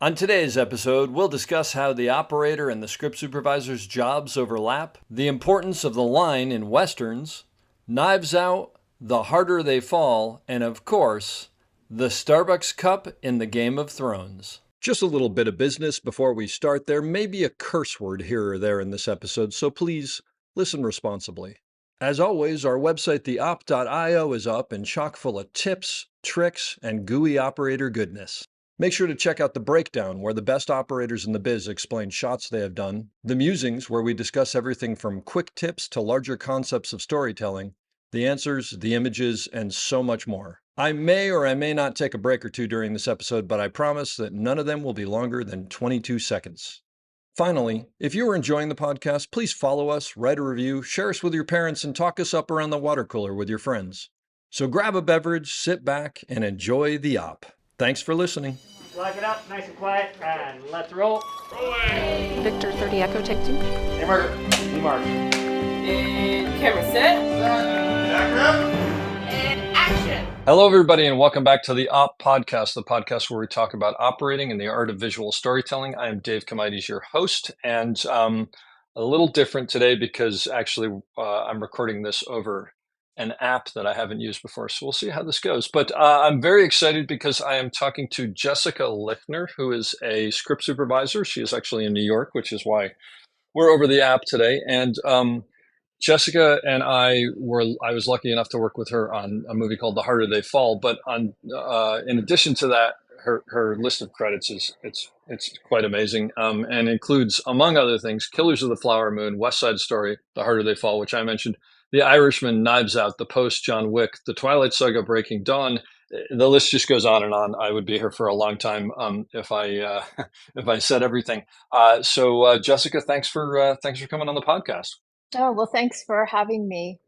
On today's episode, we'll discuss how the operator and the script supervisor's jobs overlap, the importance of the line in westerns, Knives Out, The Harder They Fall, and of course, the Starbucks cup in the Game of Thrones. Just a little bit of business before we start. There may be a curse word here or there in this episode, so please listen responsibly. As always, our website, theop.io, is up and chock full of tips, tricks, and gooey operator goodness. Make sure to check out The Breakdown, where the best operators in the biz explain shots they have done, The Musings, where we discuss everything from quick tips to larger concepts of storytelling, the answers, the images, and so much more. I may or I may not take a break or two during this episode, but I promise that none of them will be longer than 22 seconds. Finally, if you are enjoying the podcast, please follow us, write a review, share us with your parents, and talk us up around the water cooler with your friends. So grab a beverage, sit back, and enjoy the op. Thanks for listening. Lock it up, nice and quiet, and let's roll. Rolling. Victor 30 Echo, take 2. Hey, Mark. Hey, Mark. And camera set. And action. Hello, everybody, and welcome back to the Op Podcast, the podcast where we talk about operating and the art of visual storytelling. I am Dave Comides, your host, and a little different today because actually I'm recording this over an app that I haven't used before, so we'll see how this goes. But I'm very excited because I am talking to Jessica Lichtner, who is a script supervisor. She is actually in New York, which is why we're over the app today. And Jessica and I was lucky enough to work with her on a movie called The Harder They Fall. But in addition to that, her list of credits it's quite amazing, and includes, among other things, Killers of the Flower Moon, West Side Story, The Harder They Fall, which I mentioned, The Irishman, Knives Out, The Post, John Wick, The Twilight Saga, Breaking Dawn. The list just goes on and on. I would be here for a long time if I if I said everything. So Jessica, thanks for coming on the podcast. Oh, well, thanks for having me.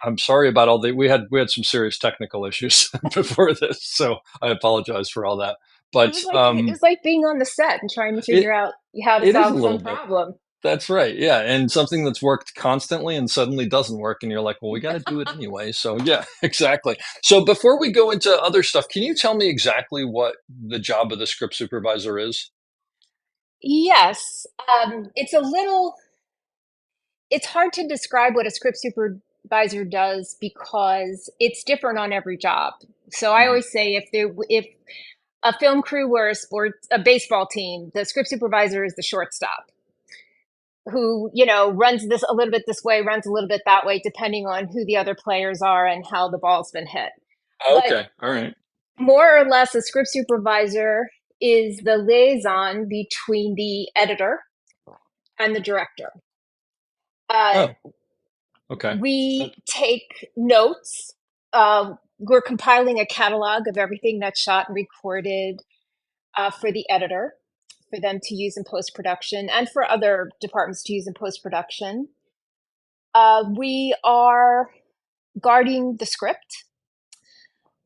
I'm sorry about all the we had some serious technical issues before this, so I apologize for all that. But it was like being on the set and trying to figure out how to solve some problem. That's right. Yeah. And something that's worked constantly and suddenly doesn't work. And you're like, well, we got to do it anyway. So yeah, exactly. So before we go into other stuff, can you tell me exactly what the job of the script supervisor is? Yes. It's hard to describe what a script supervisor does because it's different on every job. So I always say if a film crew were a baseball team, the script supervisor is the shortstop, who, runs this a little bit this way, runs a little bit that way, depending on who the other players are and how the ball's been hit. Okay. All right. More or less, a script supervisor is the liaison between the editor and the director. Okay. We take notes. We're compiling a catalog of everything that's shot and recorded for the editor, for them to use in post-production, and for other departments to use in post-production. We are guarding the script.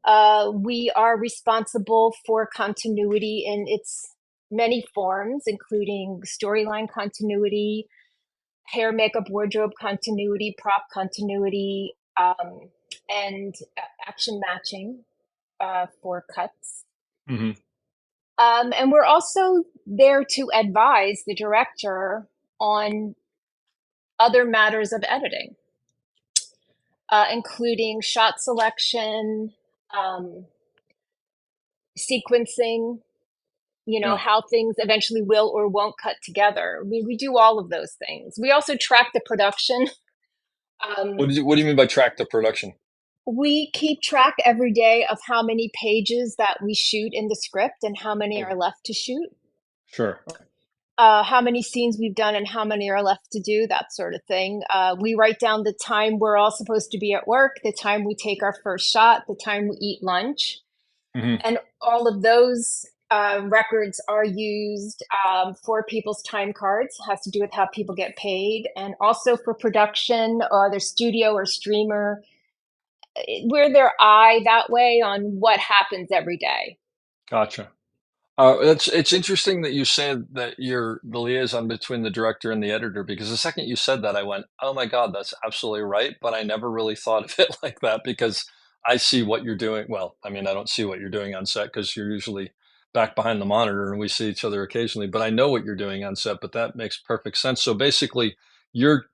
We are responsible for continuity in its many forms, including storyline continuity, hair, makeup, wardrobe continuity, prop continuity, and action matching for cuts. Mm-hmm. And we're also there to advise the director on other matters of editing, including shot selection, sequencing, how things eventually will or won't cut together. We do all of those things. We also track the production. What do you mean by track the production? We keep track every day of how many pages that we shoot in the script and how many are left to shoot. Sure. How many scenes we've done and how many are left to do, that sort of thing. We write down the time we're all supposed to be at work, the time we take our first shot, the time we eat lunch. Mm-hmm. And all of those records are used for people's time cards. It has to do with how people get paid. And also for production, their studio or streamer. We're their eye that way on what happens every day. Gotcha. It's interesting that you say that you're the liaison between the director and the editor, because the second you said that, I went, oh my God, that's absolutely right. But I never really thought of it like that because I see what you're doing. Well, I mean, I don't see what you're doing on set because you're usually back behind the monitor and we see each other occasionally, but I know what you're doing on set, but that makes perfect sense. So basically you're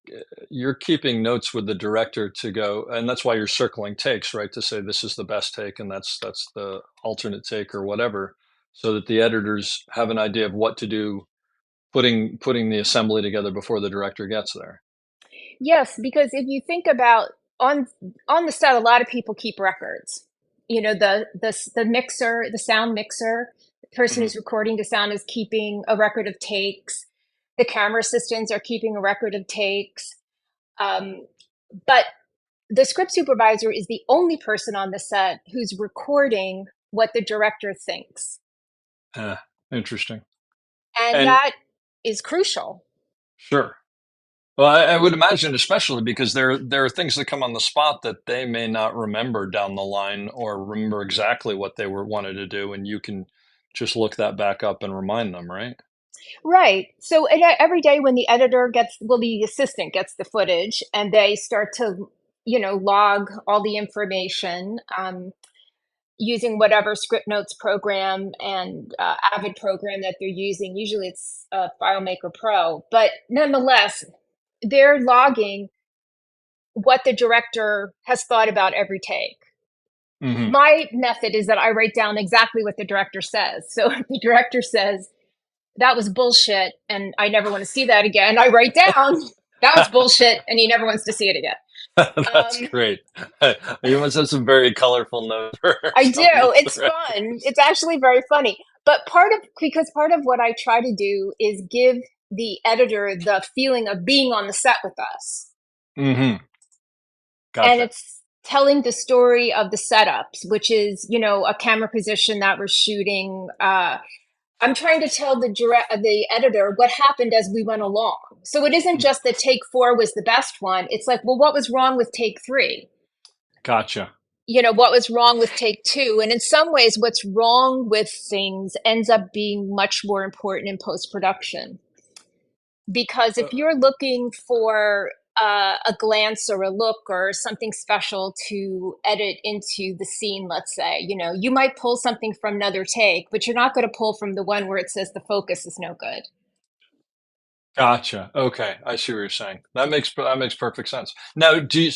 you're keeping notes with the director to go, and that's why you're circling takes, right? To say this is the best take and that's the alternate take or whatever, so that the editors have an idea of what to do, putting the assembly together before the director gets there. Yes, because if you think about on on the set, a lot of people keep records. You know, the mixer, the sound mixer, the person Hmm. who's recording the sound is keeping a record of takes. The camera assistants are keeping a record of takes. Um, but the script supervisor is the only person on the set who's recording what the director thinks, Interesting. and And that is crucial. sure. Well, I would imagine, especially because there are things that come on the spot that they may not remember down the line or remember exactly what they were wanted to do, and you can just look that back up and remind them, right? Right. So every day when the editor gets, well, the assistant gets the footage and they start to, log all the information using whatever script notes program and Avid program that they're using. Usually it's FileMaker Pro, but nonetheless, they're logging what the director has thought about every take. Hmm. My method is that I write down exactly what the director says. So if the director says, that was bullshit and I never want to see that again, I write down that was bullshit and he never wants to see it again. That's great. You must have some very colorful notes for I do. some of these It's fun. directors. It's actually very funny. But because part of what I try to do is give the editor the feeling of being on the set with us. Hmm. And Gotcha. it's telling the story of the setups, which is, a camera position that we're shooting. I'm trying to tell the editor what happened as we went along. So it isn't just that take 4 was the best one. It's like, well, what was wrong with take 3? Gotcha. What was wrong with take 2? And in some ways, what's wrong with things ends up being much more important in post production. Because if you're looking for a glance or a look or something special to edit into the scene, let's say, you might pull something from another take, but you're not going to pull from the one where it says the focus is no good. Gotcha. Okay, I see what you're saying. That makes perfect sense. Now, do you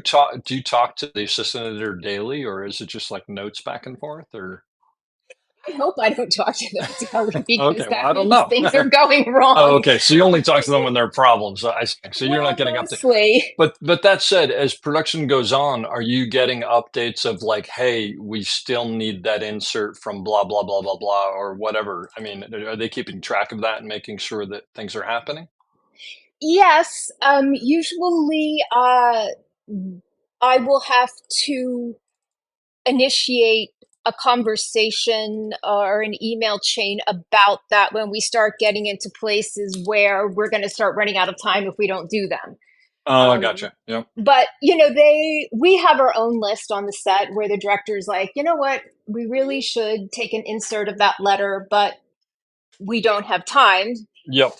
talk to the assistant editor daily, or is it just like notes back and forth, or? I hope I don't talk to them daily because Okay, well, that I don't means know. things are going Oh, wrong. okay. So you only talk to them when there are problems. I see. So you're not Well, getting updates. mostly. But that said, as production goes on, are you getting updates of like, hey, we still need that insert from blah blah blah blah blah or whatever? I mean, are they keeping track of that and making sure that things are happening? Yes, usually I will have to initiate a conversation or an email chain about that when we start getting into places where we're going to start running out of time if we don't do them. Oh, I Um, gotcha. Yep. but we have our own list on the set where the director's like, you know what, we really should take an insert of that letter, but we don't have time. Yep.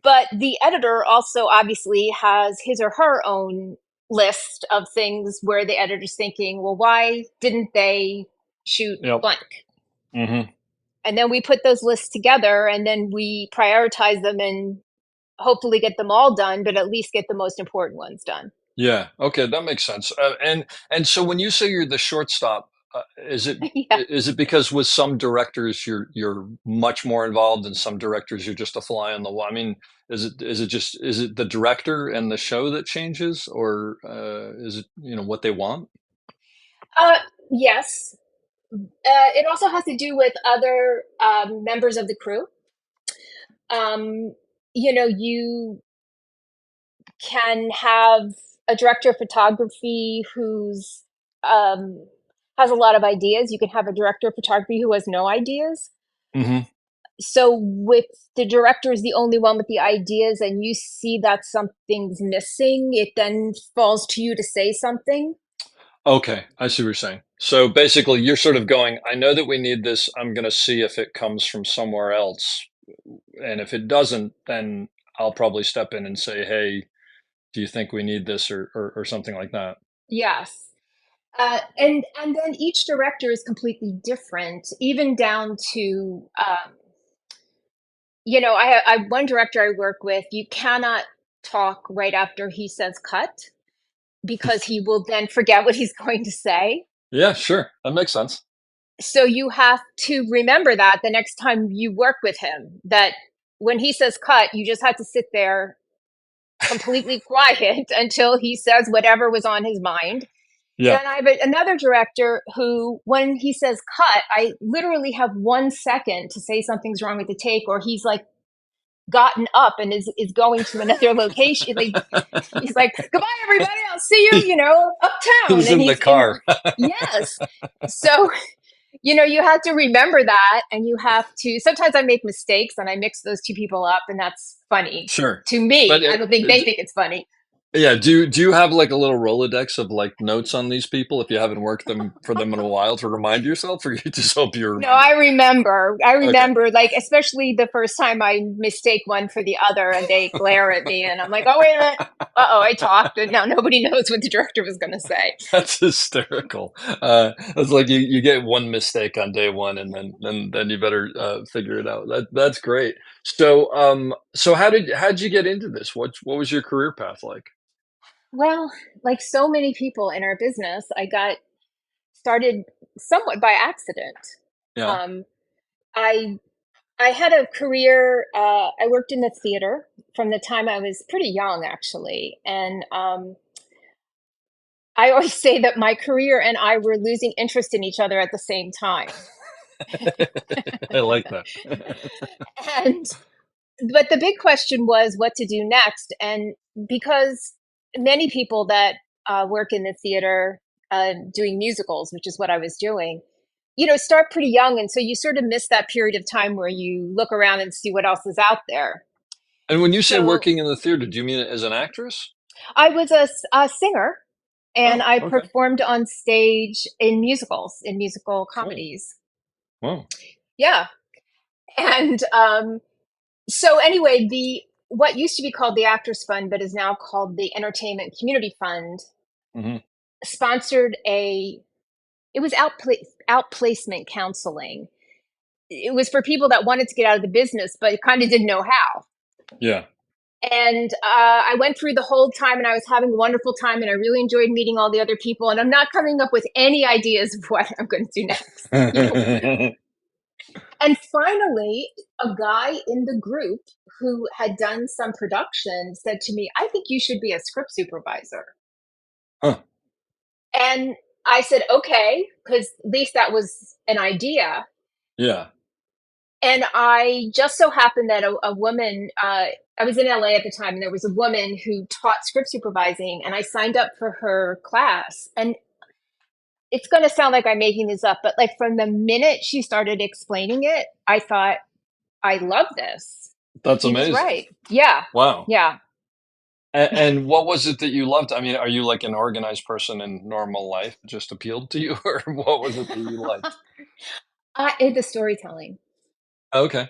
But the editor also obviously has his or her own list of things where the editor's thinking, well, why didn't they shoot Yep. blank? Hmm. And then we put those lists together and then we prioritize them and hopefully get them all done, but at least get the most important ones done. Yeah. Okay, that makes sense. And so when you say you're the shortstop, is it Yeah. is it because with some directors you're much more involved, and some directors you're just a fly on the wall? I mean, is it the director and the show that changes, or is it what they want? Uh, yes. It also has to do with other members of the crew. Um, you can have a director of photography who's um, has a lot of ideas. You can have a director of photography who has no ideas. Hmm. So, with the director is the only one with the ideas, and you see that something's missing, it then falls to you to say something. Okay, I see what you're saying. So basically, you're sort of going, I know that we need this. I'm going to see if it comes from somewhere else. And if it doesn't, then I'll probably step in and say, hey, do you think we need this or something like that? Yes. And then each director is completely different, even down to I one director I work with. You cannot talk right after he says cut because he will then forget what he's going to say. Yeah, sure. That makes sense. So you have to remember that the next time you work with him, that when he says cut, you just have to sit there completely quiet until he says whatever was on his mind. Yeah. And I have another director who, when he says cut, I literally have 1 second to say something's wrong with the take, or he's like gotten up and is going to another location. Like, he's like, goodbye, everybody. I'll see you, uptown. He's And in the car. yes. So, you have to remember that. And you have to, sometimes I make mistakes and I mix those two people up, and that's funny Sure. to me. But I don't think they think it's funny. yeah, do you have like a little Rolodex of like notes on these people if you haven't worked for them in a while to remind yourself, or you just hope you No, remember? I remember. I Okay. remember, like, especially the first time I mistake one for the other and they glare at me and I'm like, oh, wait a minute. Uh-oh, I talked and now nobody knows what the director was going to say. That's hysterical. It's like you get one mistake on day one, and then you better figure it out. That's great. So how'd you get into this? What was your career path like? Well, like so many people in our business, I got started somewhat by accident. Yeah. Um, I I had a career. I worked in the theater from the time I was pretty young, actually, and I always say that my career and I were losing interest in each other at the same time. I like that. And but the big question was what to do next. And because many people that work in the theater doing musicals, which is what I was doing, start pretty young. And so you sort of miss that period of time where you look around and see what else is out there. And when you say So working in the theater, do you mean it as an actress? I was a singer and Oh, I okay. performed on stage in musicals, in musical Cool. comedies. Wow. Yeah. And so anyway, the what used to be called the Actors Fund, but is now called the Entertainment Community Fund, Hmm. sponsored it was outplacement counseling. It was for people that wanted to get out of the business, but kind of didn't know how. Yeah. And I went through the whole time and I was having a wonderful time and I really enjoyed meeting all the other people. And I'm not coming up with any ideas of what I'm going to do next. And finally, a guy in the group who had done some production said to me, I think you should be a script supervisor. Huh. And I said, okay, because at least that was an idea. Yeah. And I just so happened that a woman, I was in LA at the time, and there was a woman who taught script supervising, and I signed up for her class. And it's going to sound like I'm making this up, but like from the minute she started explaining it, I thought, I love this. That's He was amazing. right. Yeah. Wow. Yeah. And what was it that you loved? I mean, are you like an organized person in normal life? It just appealed to you, or what was it that you liked? The storytelling. Okay.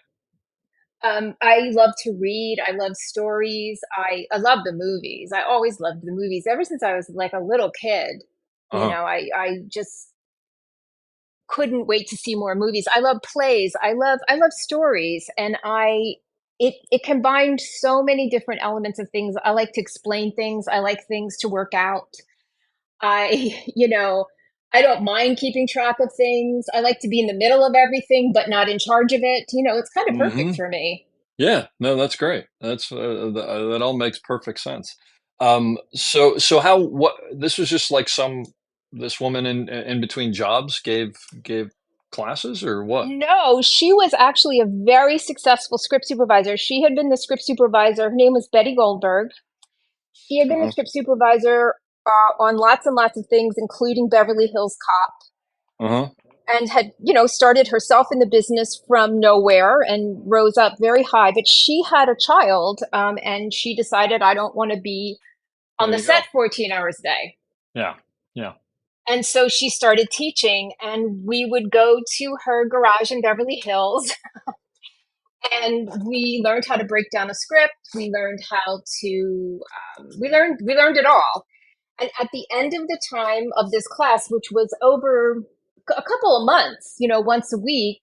I love to read. I love stories. I love the movies. I always loved the movies ever since I was like a little kid. Uh-huh. I just couldn't wait to see more movies. I love plays. I love stories, and it combined so many different elements of things. I like to explain things. I like things to work out. I, I don't mind keeping track of things. I like to be in the middle of everything, but not in charge of it. It's kind of Hmm. perfect for me. Yeah. No, that's great. That all makes perfect sense. So how what this was just like this woman in between jobs gave classes or what? No, she was actually a very successful script supervisor. She had been the script supervisor. Her name was Betty Goldberg. She had been the Uh-huh. script supervisor on lots and lots of things, including Beverly Hills Cop, Uh-huh. and had, started herself in the business from nowhere and rose up very high. But she had a child, and she decided, I don't want to be on There the you go. set 14 hours a day. Yeah. Yeah. And so she started teaching, and we would go to her garage in Beverly Hills, and we learned how to break down a script. We learned how to, we learned it all. And at the end of the time of this class, which was over a couple of months, once a week,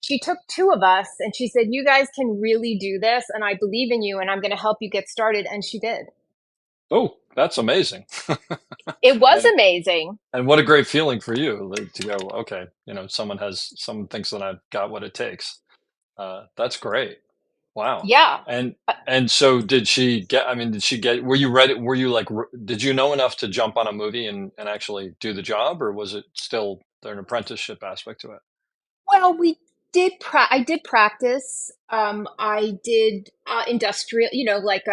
she took two of us and she said, "You guys can really do this, and I believe in you, and I'm going to help you get started." And she did. Oh, that's amazing. It was And amazing. and what a great feeling for you, like, to go, okay, someone thinks that I've got what it takes. That's great. Wow. Yeah. And Uh, and so did she get, were you ready, were you like, did you know enough to jump on a movie and actually do the job, or was it still there an apprenticeship aspect to it? Well, I did practice. I did industrial, like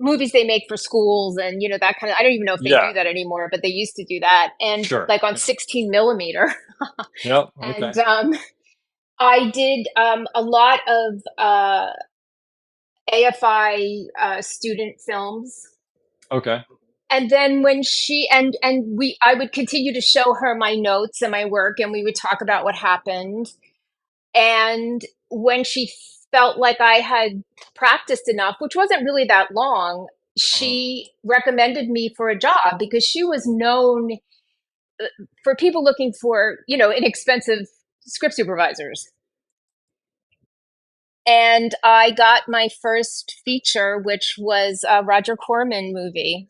movies they make for schools and that kind of. I don't even know if they Yeah, do that anymore, but they used to do that, and sure. like on Yeah. 16 millimeter. Yep. Okay. And I did a lot of AFI student films. Okay. And then when she and we I would continue to show her my notes and my work, and we would talk about what happened. And when she felt like I had practiced enough, which wasn't really that long, Uh, she recommended me for a job because she was known for people looking for, inexpensive script supervisors. And I got my first feature, which was a Roger Corman movie.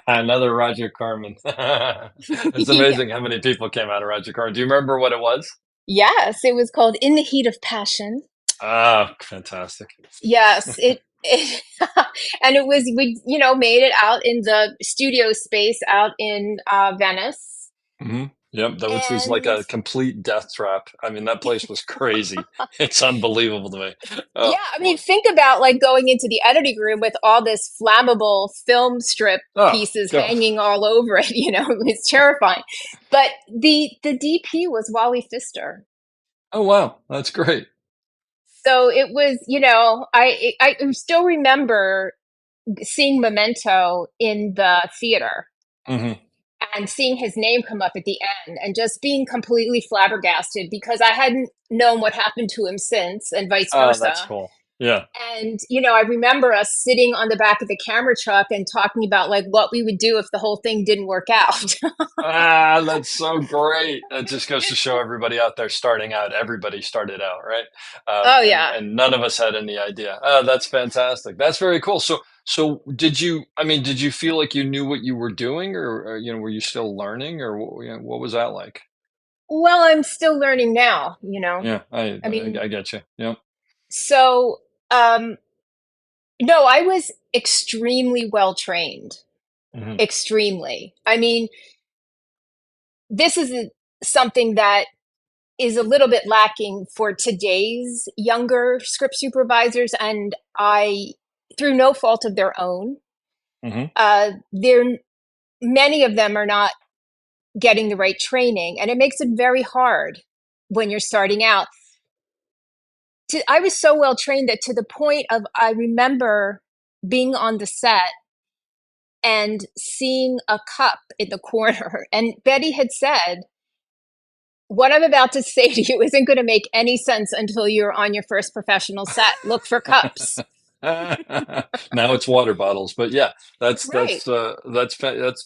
another Roger Corman. It's Yeah. amazing how many people came out of Roger Corman. Do you remember what it was? Yes, it was called In the Heat of Passion. Ah, fantastic. Yes, it and it was we made it out in the studio space out in Venice. Hmm. Yep, that which was like And a complete death trap. I mean, that place was crazy. It's unbelievable to me. Oh yeah, I mean, boy. think about like going into the editing room with all this flammable film strip Oh, pieces go. hanging all over it, it's terrifying. But the DP was Wally Pfister. Oh wow, that's great. So it was, I still remember seeing Memento in the theater Hmm. and seeing his name come up at the end and just being completely flabbergasted because I hadn't known what happened to him since and vice Oh, that's versa. cool. Yeah. And, I remember us sitting on the back of the camera truck and talking about like what we would do if the whole thing didn't work out. Ah, that's so great. That just goes to show everybody out there starting out. Everybody started out, right? Oh, And yeah. and none of us had any idea. Oh, that's fantastic. That's very cool. So did you? I mean, did you feel like you knew what you were doing, or were you still learning, or what was that like? Well, I'm still learning now. Yeah, I mean, I get you. Yeah. so, um, no, I was extremely well trained. Hmm. Extremely. I mean, this is something that is a little bit lacking for today's younger script supervisors, and through no fault of their own, Hmm. they're many of them are not getting the right training, and it makes it very hard when you're starting out. I was so well trained that to the point of I remember being on the set and seeing a cup in the corner, and Betty had said, "What I'm about to say to you isn't going to make any sense until you're on your first professional set. Look for cups." Now it's water bottles, but yeah, Right.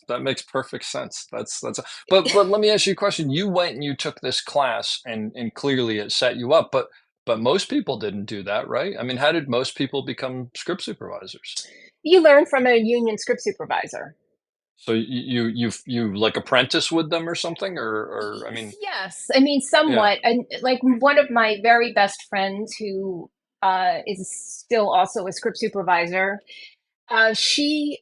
that makes perfect sense. That's. But let me ask you a question. You went and you took this class, and clearly it set you up. But most people didn't do that, right? I mean, how did most people become script supervisors? You learn from a union script supervisor. So you like apprentice with them or something, or I mean, Yes, I mean yeah. somewhat. And like one of my very best friends who is still also a script supervisor, she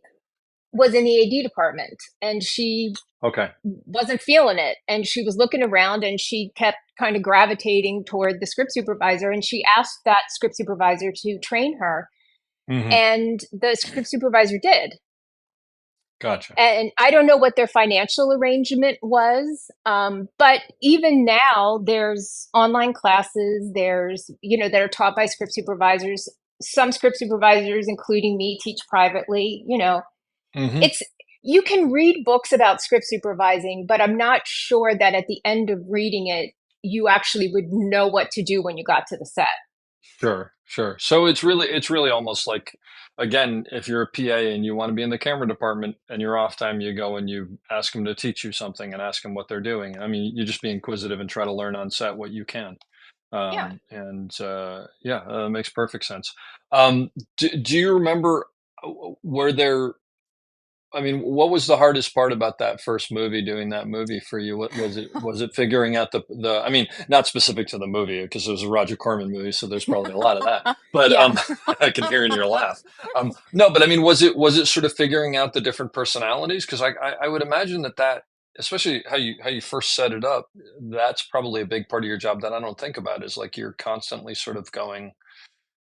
was in the AD department and she Okay. wasn't feeling it. And she was looking around and she kept kind of gravitating toward the script supervisor. And she asked that script supervisor to train her. Hmm. And the script supervisor did. Gotcha. And I don't know what their financial arrangement was, but even now there's online classes. There's that are taught by script supervisors. Some script supervisors, including me, teach privately. Hmm. It's you can read books about script supervising, but I'm not sure that at the end of reading it, you actually would know what to do when you got to the set. Sure, sure. So it's really almost like, again, if you're a PA and you want to be in the camera department and you're off time, you go and you ask them to teach you something and ask them what they're doing. I mean, you just be inquisitive and try to learn on set what you can. Yeah. And yeah, makes perfect sense. Do you remember, were there I mean, what was the hardest part about that first movie, doing that movie for you? What was it? Was it figuring out the I mean, not specific to the movie because it was a Roger Corman movie, so there's probably a lot of that. But Yeah. I can hear in your laugh. No, but I mean, was it sort of figuring out the different personalities? Because I would imagine that especially how you first set it up, that's probably a big part of your job that I don't think about is like you're constantly sort of going,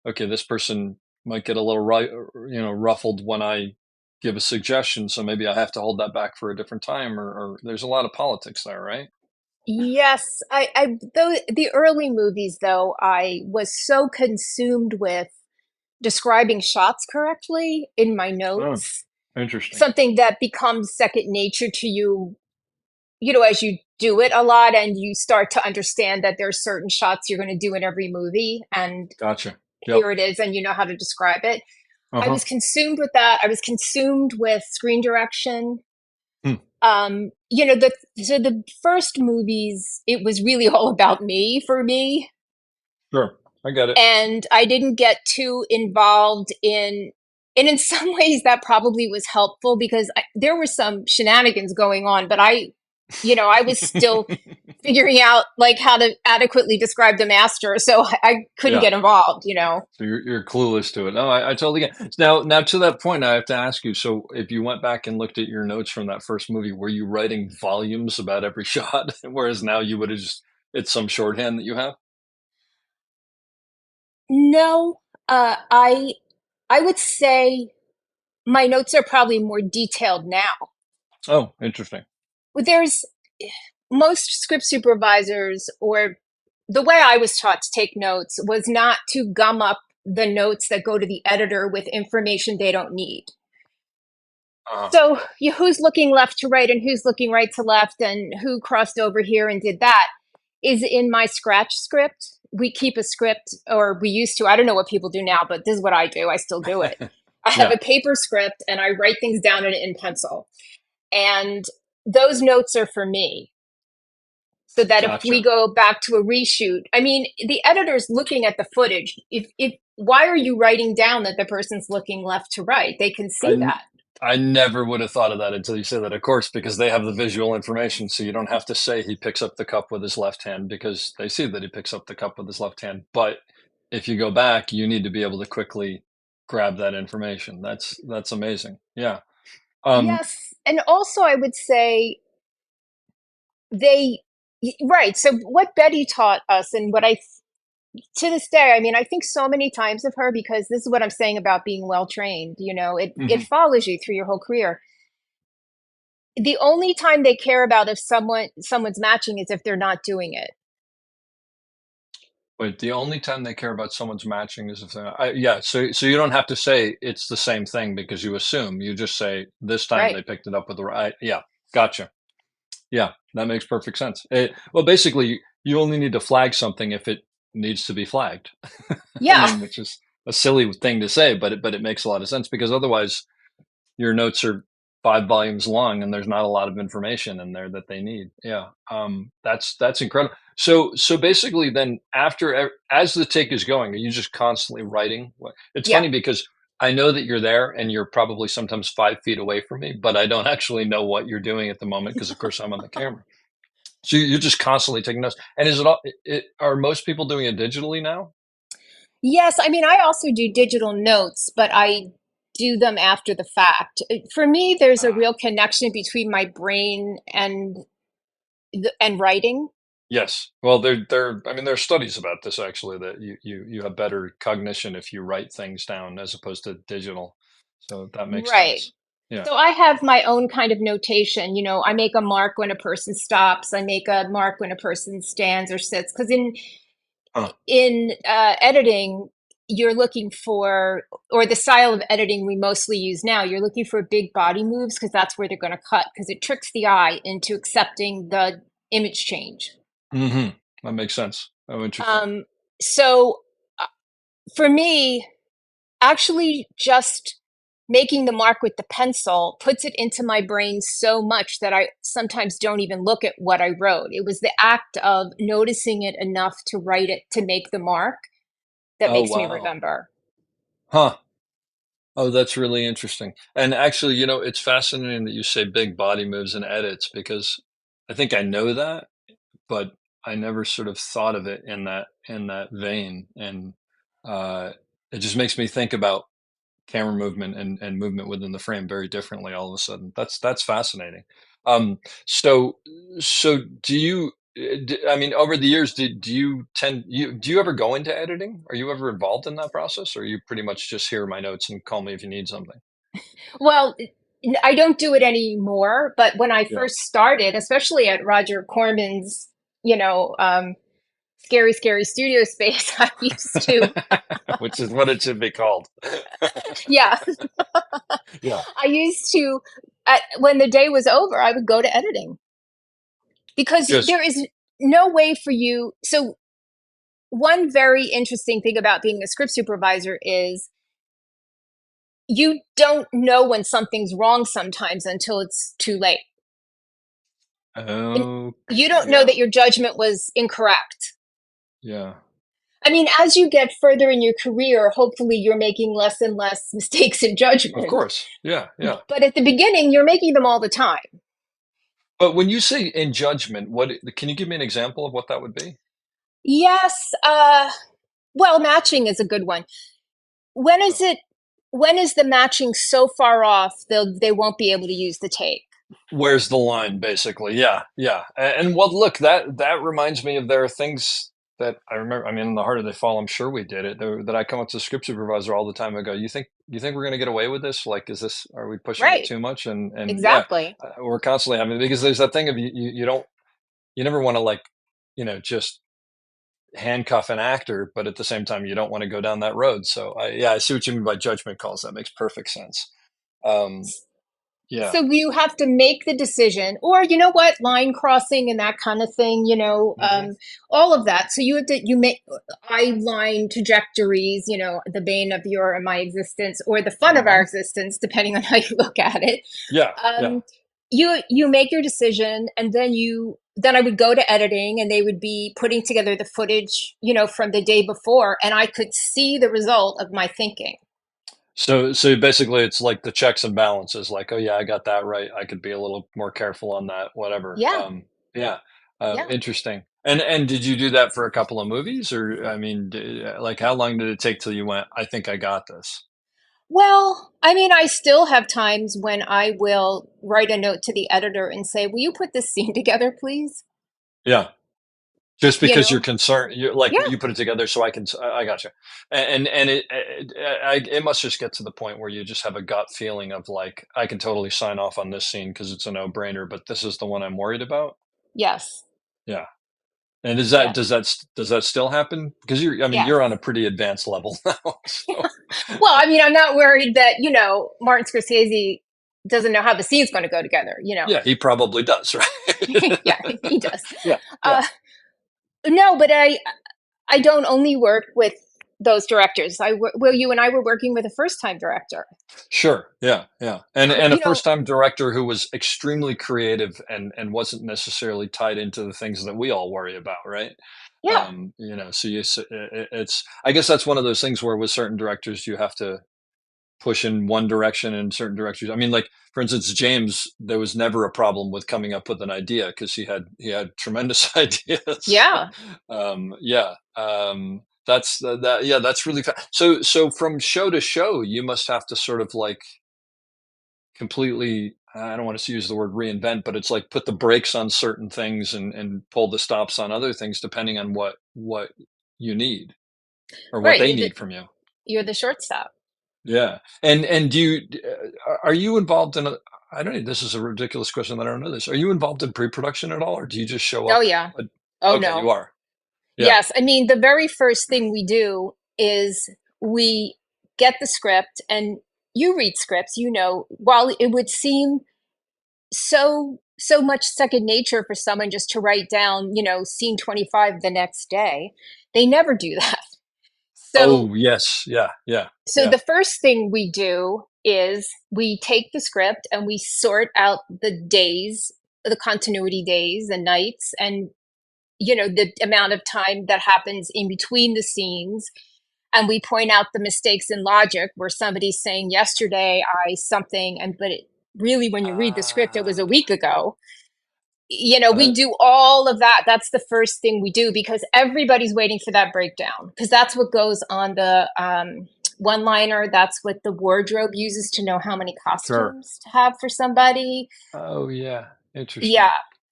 okay, this person might get a little ruffled when I give a suggestion, so maybe I have to hold that back for a different time, or there's a lot of politics there, right? Yes, I though the early movies though, I was so consumed with describing shots correctly in my Oh, notes, interesting. something that becomes second nature to you, as you do it a lot and you start to understand that there's certain shots you're going to do in every movie and Gotcha. Yep. here it is and you know how to describe it. I Uh-huh. was consumed with that. I was consumed with screen direction. Hmm. The first movies, it was really all about me for me, Sure. I get it. and I didn't get too involved and in some ways that probably was helpful because there were some shenanigans going on, but I was still figuring out like how to adequately describe the master, so I couldn't Yeah. get involved. So you're clueless to it. No, I totally get it. Now to that point, I have to ask you, so if you went back and looked at your notes from that first movie, were you writing volumes about every shot? Whereas now you would have just it's some shorthand that you have? No, I would say my notes are probably more detailed now. Oh, interesting. There's most script supervisors, or the way I was taught to take notes was not to gum up the notes that go to the editor with information they don't need. Uh-huh. So who's looking left to right and who's looking right to left and who crossed over here and did that is in my scratch script. We keep a script, or we used to. I don't know what people do now, but this is what I do. I still do it. I have Yeah, a paper script and I write things down in pencil. And those notes are for me. So that if we gotcha. go back to a reshoot, I mean, the editor's looking at the footage. If why are you writing down that the person's looking left to right? They can I see that. I never would have thought of that until you said that, of course, because they have the visual information, so you don't have to say he picks up the cup with his left hand because they see that he picks up the cup with his left hand. But if you go back, you need to be able to quickly grab that information. That's amazing. Yeah. Um, Yes. And also, I would say they, right. So, what Betty taught us, and to this day, I mean, I think so many times of her because this is what I'm saying about being well trained. It mhm. follows you through your whole career. The only time they care about if someone's matching is if they're not doing it. But the only time they care about someone's matching is if yeah. So you don't have to say it's the same thing because you assume. You just say this time Right. they picked it up with the right. Yeah, gotcha. Yeah, that makes perfect sense. Well, basically, you only need to flag something if it needs to be flagged. I Yeah. mean, which is a silly thing to say, but it makes a lot of sense because otherwise your notes are 5 volumes long and there's not a lot of information in there that they need. Yeah, that's incredible. So basically, then as the take is going, are you just constantly writing? It's Yeah. funny because I know that you're there and you're probably sometimes 5 feet away from me, but I don't actually know what you're doing at the moment because, of course, I'm on the camera. So you're just constantly taking notes. And is it all? Are most people doing it digitally now? Yes, I mean, I also do digital notes, but I do them after the fact. For me, there's a real connection between my brain and writing. Yes. Well, I mean, there are studies about this actually that you have better cognition if you write things down as opposed to digital. So that makes Right. sense. Yeah. So I have my own kind of notation. I make a mark when a person stops. I make a mark when a person stands or sits. Because Huh. in editing, you're looking for, or the style of editing we mostly use now, you're looking for big body moves because that's where they're going to cut because it tricks the eye into accepting the image change. Hmm. That makes sense. Oh, interesting. Um, so For me, actually just making the mark with the pencil puts it into my brain so much that I sometimes don't even look at what I wrote. It was the act of noticing it enough to write it, to make the mark, that Oh, makes me wow. remember. Huh. Oh, that's really interesting. And actually, it's fascinating that you say big body moves and edits because I think I know that, but I never sort of thought of it in that vein. And uh, it just makes me think about camera movement and movement within the frame very differently all of a sudden. That's fascinating. Um, so so do you? I mean, over the years, do you do you ever go into editing? Are you ever involved in that process, or are you pretty much just hear my notes and call me if you need something? Well, I don't do it anymore, but when I Yeah. first started, especially at Roger Corman's, you know, scary, scary studio space, I used to, Which is what it should be called. yeah, Yeah. I used to, when the day was over, I would go to editing because Just there is no way for you. So, one very interesting thing about being a script supervisor is you don't know when something's wrong sometimes until it's too late. And oh you don't know yeah, that your judgment was incorrect. yeah. I mean, as you get further in your career, hopefully you're making less and less mistakes in Of judgment. course. Yeah, yeah. But at the beginning, you're making them all the time. But when you say in judgment, what can you give me an example of what that would be? Yes, well, matching is a good one. When is Oh. it? When is the matching so far off they won't be able to use the take? Where's the line, basically? Yeah, yeah. And well, look, that reminds me of there are things that I remember. I mean, in the harder they fall, I'm sure we did it. That I come up to the script supervisor all the time. I go, you think we're going to get away with this? Like, are we pushing it Right. too much? And yeah, Exactly. we're constantly having because there's that thing of you never want to like, just handcuff an actor, but at the same time, you don't want to go down that road. So yeah, I see what you mean by judgment calls. That makes perfect sense. Um, yeah. So you have to make the decision, or you know what, line crossing and that kind of thing, Hmm. all of that. So you have to you make eye line trajectories, the bane of your and my existence, or the fun of our Hmm. existence, depending on how you look at it. Yeah, yeah. Um, you make your decision, and then I would go to editing, and they would be putting together the footage, from the day before, and I could see the result of my thinking. So basically, it's like the checks and balances. Like, oh yeah, I got that right. I could be a little more careful on that. Whatever. Yeah, Yeah. yeah. Interesting. And did you do that for a couple of movies, or I mean, like, how long did it take till you went? I think I got this. Well, I mean, I still have times when I will write a note to the editor and say, "Will you put this scene together, please?" Yeah. Just You because you're know? concerned, you're like, Yeah. you put it together so I can. I got you. And it must just get to the point where you just have a gut feeling of like, I can totally sign off on this scene because it's a no brainer, but this is the one I'm worried about. Yes. Yeah. And Yeah. does that still happen? Because I mean, Yes. you're on a pretty advanced level now. So Well, I mean, I'm not worried that, Martin Scorsese doesn't know how the scene's going to go together, yeah, he probably does, right? Yeah, he does. Yeah, yeah. Uh, no, but I don't only work with those directors. Well, you and I were working with a first-time director Sure. Yeah, yeah. And who, and a first-time director who was extremely creative and wasn't necessarily tied into the things that we all worry about, right? yeah, So it's I guess that's one of those things where with certain directors you have to push in one direction and certain directions. I mean, like for instance, James, there was never a problem with coming up with an idea because he had tremendous ideas. yeah. Yeah, that yeah, that's really so from show to show, you must have to sort of like completely. I don't want to use the word reinvent, but it's like put the brakes on certain things and pull the stops on other things depending on what you need or what Right. they need from you. You're the shortstop. Yeah. And do you are you involved in I don't know, this is a ridiculous question that I don't know this. Are you involved in pre-production at all, or do you just show Oh up? yeah. uh, Oh Okay, you no. are. Yeah. Yes, I mean, the very first thing we do is we get the script, and you read scripts, while it would seem so much second nature for someone just to write down, scene 25 the next day, they never do that. So Oh, yes. Yeah. Yeah. so Yeah. the first thing we do is we take the script and we sort out the days, the continuity days and nights, and the amount of time that happens in between the scenes, and we point out the mistakes in logic where somebody's saying yesterday I something, and but it really, when you read the script, it was a Ah, week ago. We uh, do all of that. That's the first thing we do, because everybody's waiting for that breakdown, because that's what goes on the one liner. That's what the wardrobe uses to know how many sure. costumes to have for somebody. Oh, yeah. Yeah. Interesting.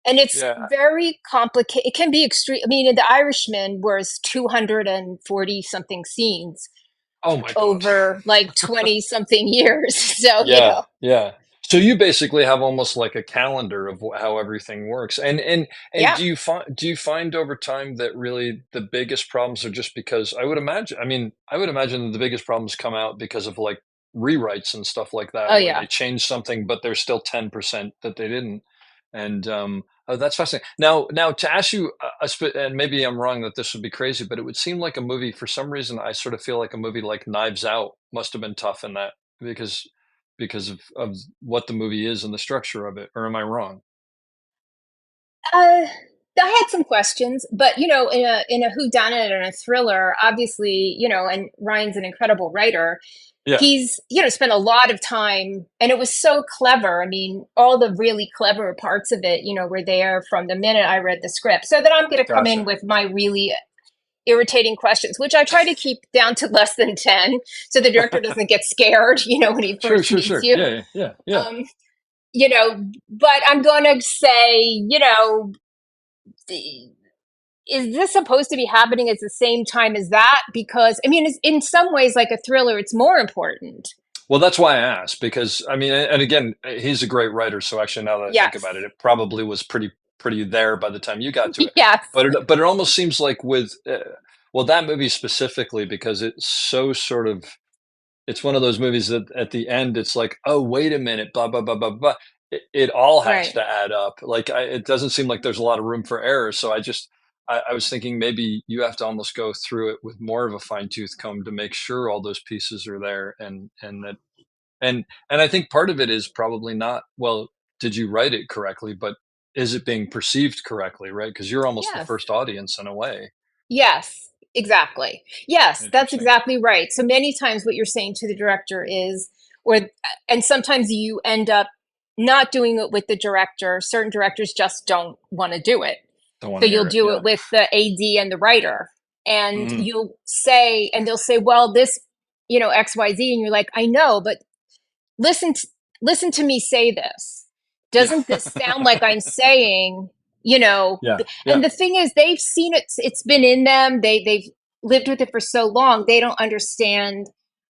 And it's Yeah. very complicated. It can be extreme. I mean, in The Irishman was 240 something scenes Oh my God. over like 20 something years. So, Yeah, yeah. So you basically have almost like a calendar of how everything works. And yeah. do you find over time that really the biggest problems are just because I would imagine that the biggest problems come out because of like rewrites and stuff like Oh, that where yeah. they change something but there's still 10% that they didn't. And oh, that's fascinating. Now to ask you and maybe I'm wrong that this would be crazy, but it would seem like a movie for some reason I sort of feel like a movie like Knives Out must have been tough in that because of what the movie is and the structure of it, or am I wrong? Uh, I had some questions, but in a whodunit and a thriller, obviously, and Ryan's an incredible writer. Yeah, He's spent a lot of time, and it was so clever. I mean, all the really clever parts of it, were there from the minute I read the script. So then I'm going to come in gotcha. with my really irritating questions, which I try to keep down to less than 10, so the director doesn't get scared, when he Sure, first sure, meets sure. you. Yeah, yeah, yeah, yeah. Um, but I'm going to say, is this supposed to be happening at the same time as that? Because, I mean, it's, in some ways, like a thriller, it's more important. Well, that's why I asked because I mean, and again, he's a great writer. So actually, now that I think Yes. about it, it probably was pretty there by the time you got to it. Yes. But it almost seems like with well, that movie specifically because it's so sort of it's one of those movies that at the end it's like, oh, wait a minute, blah blah blah blah blah. It all has Right. to add up. Like it doesn't seem like there's a lot of room for error. So I was thinking maybe you have to almost go through it with more of a fine tooth comb to make sure all those pieces are there, and that and I think part of it is probably not well. Did you write it correctly? But is it being perceived correctly? Right? Because you're almost the Yes. first audience in a way. Yes, exactly. Yes, that's Interesting. exactly right. So many times what you're saying to the director is, or, and sometimes you end up not doing it with the director. Certain directors just don't want to do it. Don't want So to you'll hear it. do Yeah. it with the AD and the writer. And Mhm. you'll say, and they'll say, well, this, XYZ. And you're like, I know, but listen to, listen to me say this. Yeah. Doesn't this sound like I'm saying, Yeah. and Yeah. the thing is, they've seen it, it's been in them, they've lived with it for so long, they don't understand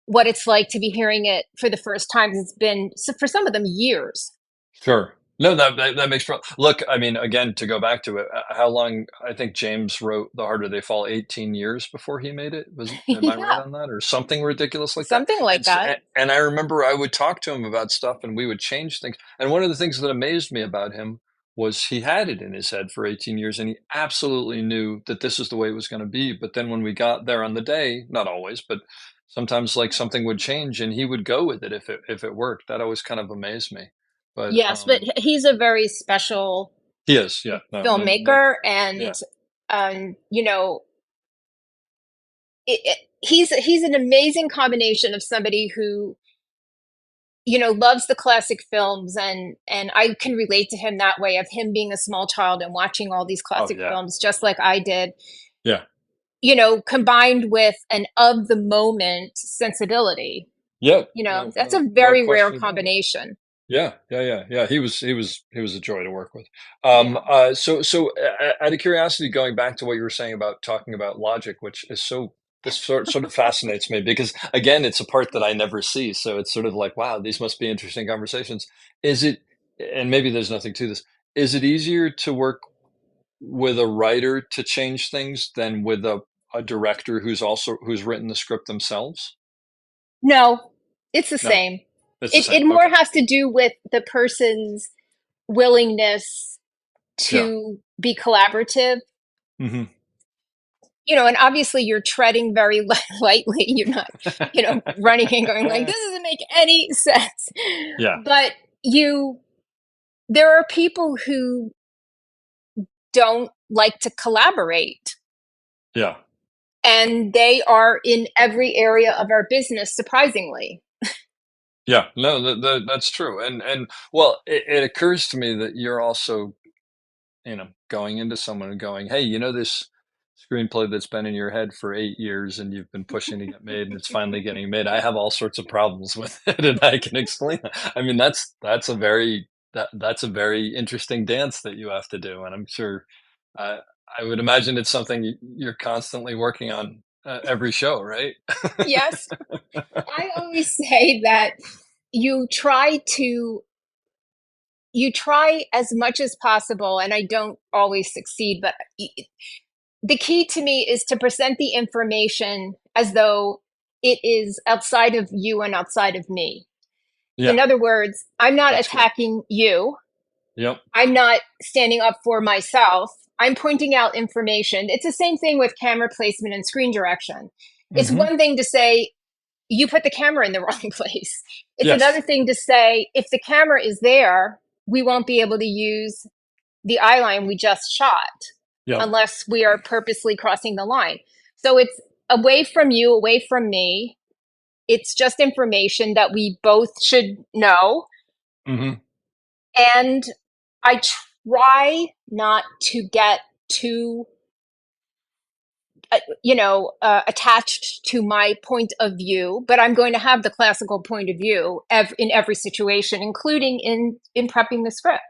what it's like to be hearing it for the first time. It's been, so for some of them, years. Sure. No, that makes look. I mean, again, to go back to it, how long? I think James wrote "The Harder They Fall" 18 years before he made it. Am I right Yeah, on that, or something ridiculous like that? something like And s- that. a- and I remember I would talk to him about stuff, and we would change things. And one of the things that amazed me about him was he had it in his head for 18 years, and he absolutely knew that this is the way it was going to be. But then when we got there on the day, not always, but sometimes like something would change, and he would go with it if it worked. That always kind of amazed me. But Yes, but he's a very special he is, yeah. No, no, no. filmmaker, and Yeah. um, you know, he's an amazing combination of somebody who loves the classic films, and I can relate to him that way, of him being a small child and watching all these Oh, classic yeah. films just like I did, Yeah. combined with an of the moment sensibility. Yep. No, That's no, a no very rare question about it. combination. Yeah, yeah, yeah, yeah. He was a joy to work with. Yeah. Out of curiosity, going back to what you were saying about talking about logic, which is so this sort of fascinates me because again, it's a part that I never see. So it's sort of like, wow, these must be interesting conversations. Is it, and maybe there's nothing to this, is it easier to work with a writer to change things than with a director who's written the script themselves? No, it's the No, same. it's the It same. it more Okay. has to do with the person's willingness Yeah. to be collaborative. Hmm. and obviously you're treading very lightly. You're not, running and going like, this doesn't make any sense. Yeah. But there are people who don't like to collaborate, Yeah. and they are in every area of our business, surprisingly. Yeah. No, that's true. And well, it occurs to me that you're also, going into someone and going, "Hey, this screenplay that's been in your head for 8 years and you've been pushing to get made and it's finally getting made. I have all sorts of problems with it, and I can explain that." I mean, that's a very interesting dance that you have to do, and I'm sure, uh, I would imagine it's something you're constantly working on, every show, right? Yes, I always say that you try to you try as much as possible, and I don't always succeed, but the key to me is to present the information as though it is outside of you and outside of me. In Yeah, other words, I'm not that's good. attacking you. Yep. I'm not standing up for myself. I'm pointing out information. It's the same thing with camera placement and screen direction. It's Mhm. one thing to say, you put the camera in the wrong place. It's Yes. another thing to say, if the camera is there, we won't be able to use the eye line we just shot Yep. unless we are purposely crossing the line. So it's away from you, away from me. It's just information that we both should know. Mhm. And I try not to get too, attached to my point of view, but I'm going to have the classical point of view in every situation, including in prepping the script.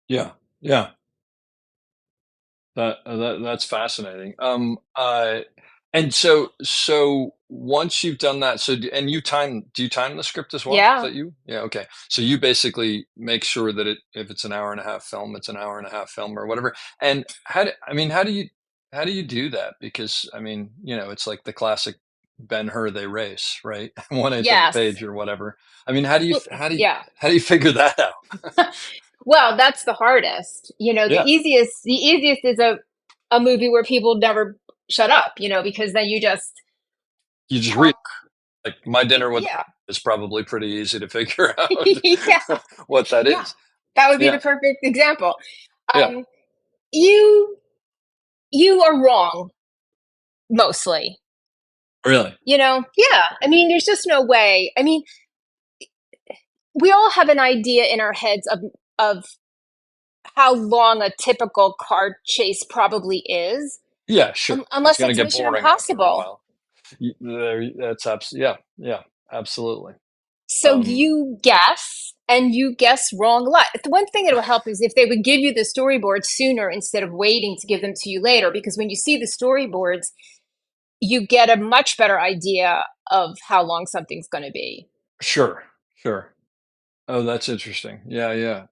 Yeah. Yeah. That's fascinating. And so once you've done that, and do you time the script as well? Is Yeah. that you? Yeah, okay. So you basically make sure that if it's an hour and a half film, it's an hour and a half film or whatever. And how do you do that? Because I mean, it's like the classic Ben-Hur they race, right? One eighth of a Yes. page or whatever. I mean, how do you Well, how do you yeah. how do you figure that out? Well, that's the hardest. Yeah, The easiest is a movie where people never shut up, because then you just you just read. talk. Like, My Dinner with Yeah. is probably pretty easy to figure out Yeah. what that Yeah. is. That would be the Yeah, perfect example. yeah. Um, you you are wrong mostly. Really? Yeah. I mean, there's just no way. I mean, we all have an idea in our heads of how long a typical car chase probably is, Yeah, sure. It's unless gonna it's get Mission boring after a Impossible. while. That's yeah, yeah, absolutely. So Um, you guess, and you guess wrong a lot. The one thing that will help is if they would give you the storyboard sooner instead of waiting to give them to you later, because when you see the storyboards, you get a much better idea of how long something's going to be. sure, sure. Oh, that's interesting. Yeah, yeah.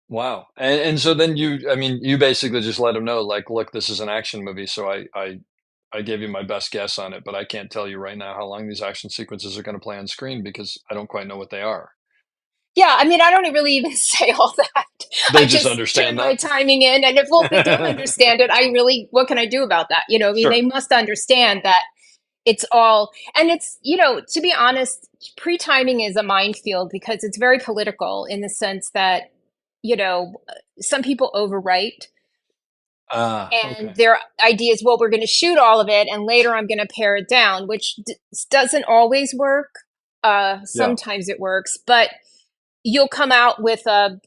Wow. And so then you basically just let them know, like, look, this is an action movie, so I gave you my best guess on it, but I can't tell you right now how long these action sequences are gonna play on screen because I don't quite know what they are. Yeah, I mean, I don't really even say all that. They I just just turn understand my that? timing in, and if they don't understand it, what can I do about that? I mean, they Sure. must understand that it's all, and it's, to be honest, pre-timing is a minefield because it's very political in the sense that, some people overwrite Ah, and okay. their idea is, well, we're going to shoot all of it and later I'm going to pare it down, which doesn't always work. Yeah, Sometimes it works, but you'll come out with a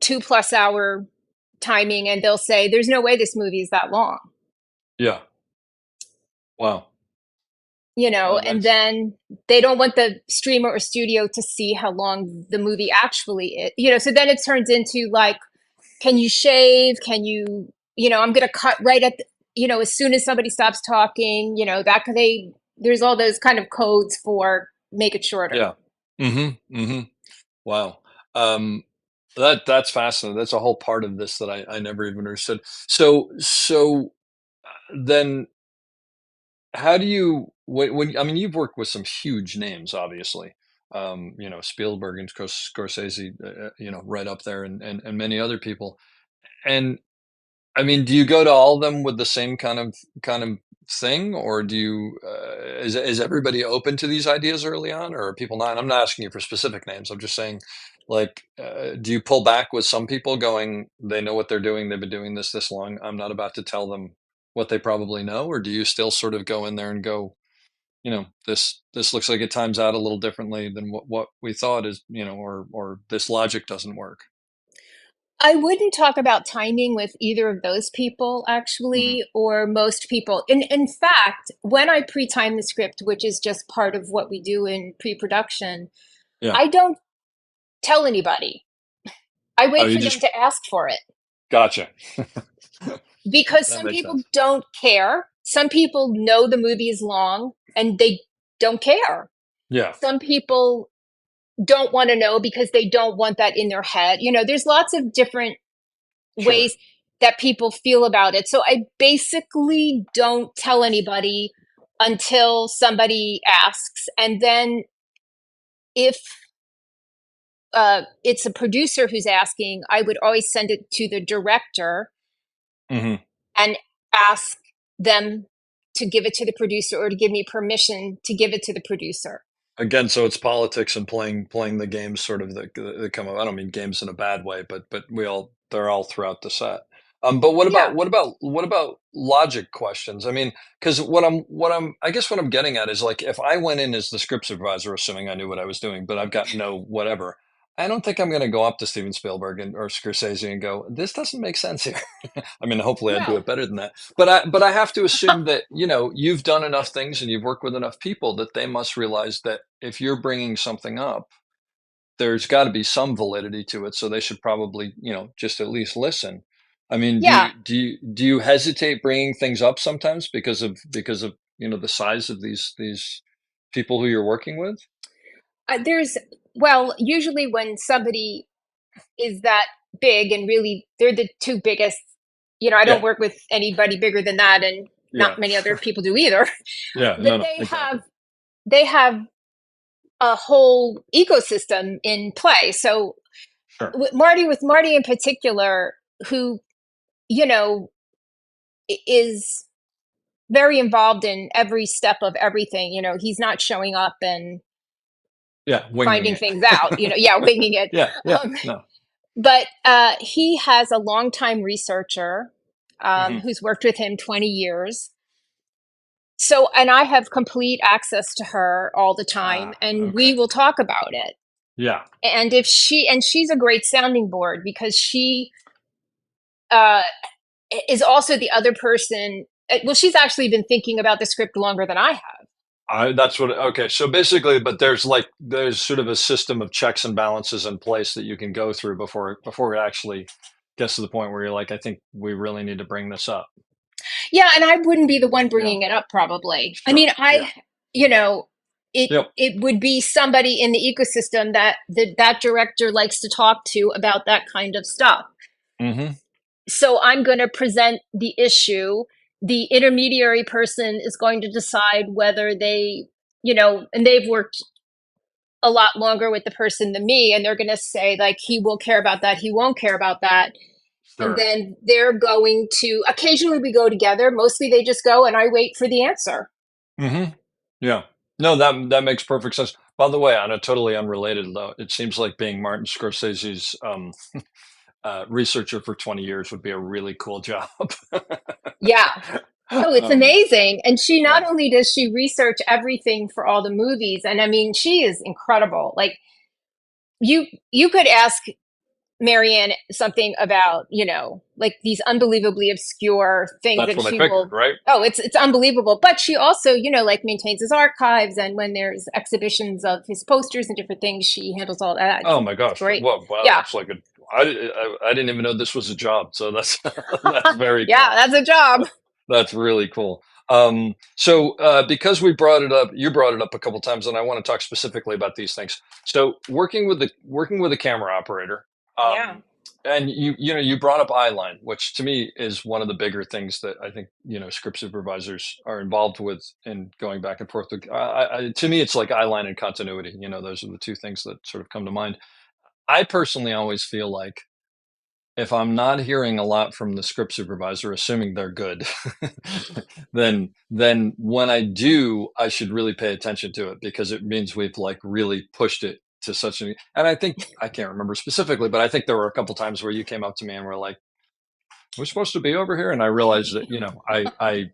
2+ hour timing and they'll say, there's no way this movie is that long. yeah. Wow. And That's then they don't want the streamer or studio to see how long the movie actually is. So then it turns into like, can you shave? I'm going to cut right at as soon as somebody stops talking, there's all those kind of codes for make it shorter. yeah. Mhm, mhm. Wow. Um, that's fascinating. That's a whole part of this that I never even understood. So then how do you when I mean, you've worked with some huge names, obviously. Spielberg and Scorsese, right up there, and many other people. And I mean, do you go to all of them with the same kind of thing, or do you is everybody open to these ideas early on, or are people not? I'm not asking you for specific names. I'm just saying, like, do you pull back with some people going, they know what they're doing, they've been doing this long. I'm not about to tell them what they probably know, or do you still sort of go in there and go, this looks like it times out a little differently than what we thought is, or this logic doesn't work. I wouldn't talk about timing with either of those people, Hmm. actually, or most people. In fact, when I pre-time the script, which is just part of what we do in pre-production, Yeah. I don't tell anybody. I Oh, wait you for them just to ask for it gotcha. because That some makes people sense. don't care. Some people know the movie is long and they don't care. Yeah, Some people don't want to know because they don't want that in their head. There's lots of different sure. ways that people feel about it. So I basically don't tell anybody until somebody asks. And then if it's a producer who's asking, I would always send it to the director Hmm. and ask them to give it to the producer or to give me permission to give it to the producer. Again, so it's politics and playing the games sort of that come up. I don't mean games in a bad way, but they're all throughout the set. But Yeah. what about logic questions? I mean, because I guess what I'm getting at is like if I went in as the script supervisor, assuming I knew what I was doing, but I've got no whatever. I don't think I'm going to go up to Steven Spielberg or Scorsese and go, "This doesn't make sense here." I mean, hopefully I'd do No. it better than that. But I have to assume that, you've done enough things and you've worked with enough people that they must realize that if you're bringing something up, there's got to be some validity to it. So they should probably, just at least listen. I mean, Yeah. do you hesitate bringing things up sometimes because of, the size of these people who you're working with? Well, usually when somebody is that big and really they're the two biggest. I don't Yeah. work with anybody bigger than that, and Yeah. not many other people do either. Yeah. But No, no, they exactly. have they have a whole ecosystem in play. So Sure. with Marty in particular, who you know is very involved in every step of everything. He's not showing up and Yeah. Winging finding it. things out. Yeah, winging it. Yeah. Yeah. Um, No. but he has a longtime researcher Hmm. who's worked with him 20 years. So, and I have complete access to her all the time, Ah, and we okay. will talk about it. Yeah. And if she, and she's a great sounding board because she uh, is also the other person. Well, she's actually been thinking about the script longer than I have. That's what, okay. So basically, but there's sort of a system of checks and balances in place that you can go through before it actually gets to the point where you're like, I think we really need to bring this up. Yeah, and I wouldn't be the one Yeah. bringing it up, probably. I Sure. mean, Yeah. you know, it Yep. it would be somebody in the ecosystem that director likes to talk to about that kind of stuff. Hmm. So I'm going to present the issue. The intermediary person is going to decide whether and they've worked a lot longer with the person than me, and they're going to say, like, he will care about that, he won't care about that. And Sure. then they're going to occasionally we go together. Mostly they just go and I wait for the answer. Hmm. Yeah. No, that makes perfect sense. By the way, on a totally unrelated though, it seems like being Martin Scorsese's researcher for 20 years would be a really cool job. Yeah. Oh, it's um, amazing. And she not yeah. only does she research everything for all the movies, and I mean, she is incredible. Like you could ask Marianne something about, like these unbelievably obscure things That's and what I she figured, will right? it's unbelievable. But she also, like maintains his archives, and when there's exhibitions of his posters and different things, she handles all that. Oh my It's gosh. great. Well, wow, Yeah. that's like I didn't even know this was a job. So that's that's very Yeah, cool. that's a job. That's really cool. So because you brought it up a couple times, and I want to talk specifically about these things. So working with a camera operator, Yeah. and you brought up eyeline, which to me is one of the bigger things that I think script supervisors are involved with in going back and forth. To me, it's like eyeline and continuity. Those are the two things that sort of come to mind. I personally always feel like if I'm not hearing a lot from the script supervisor, assuming they're good, then when I do, I should really pay attention to it because it means we've like really pushed it to such an. And I think I can't remember specifically, but I think there were a couple times where you came up to me and were like, "We're supposed to be over here," and I realized that I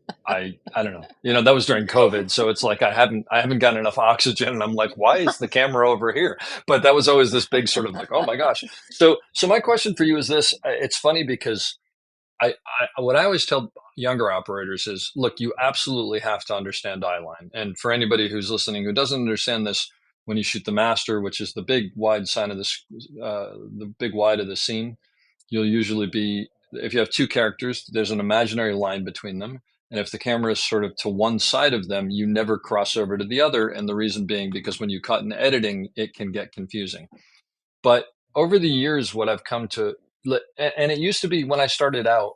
don't know, that was during COVID, so it's like I haven't gotten enough oxygen, and I'm like, why is the camera over here? But that was always this big sort of like, oh my gosh. So my question for you is this: it's funny because what I always tell younger operators is, look, you absolutely have to understand eye line, and for anybody who's listening who doesn't understand this, when you shoot the master, which is the big wide sign of this, the big wide of the scene, you'll usually be, if you have two characters, there's an imaginary line between them. And if the camera is sort of to one side of them, you never cross over to the other. And the reason being because when you cut in editing, it can get confusing. But over the years, what I've come to, and it used to be when I started out,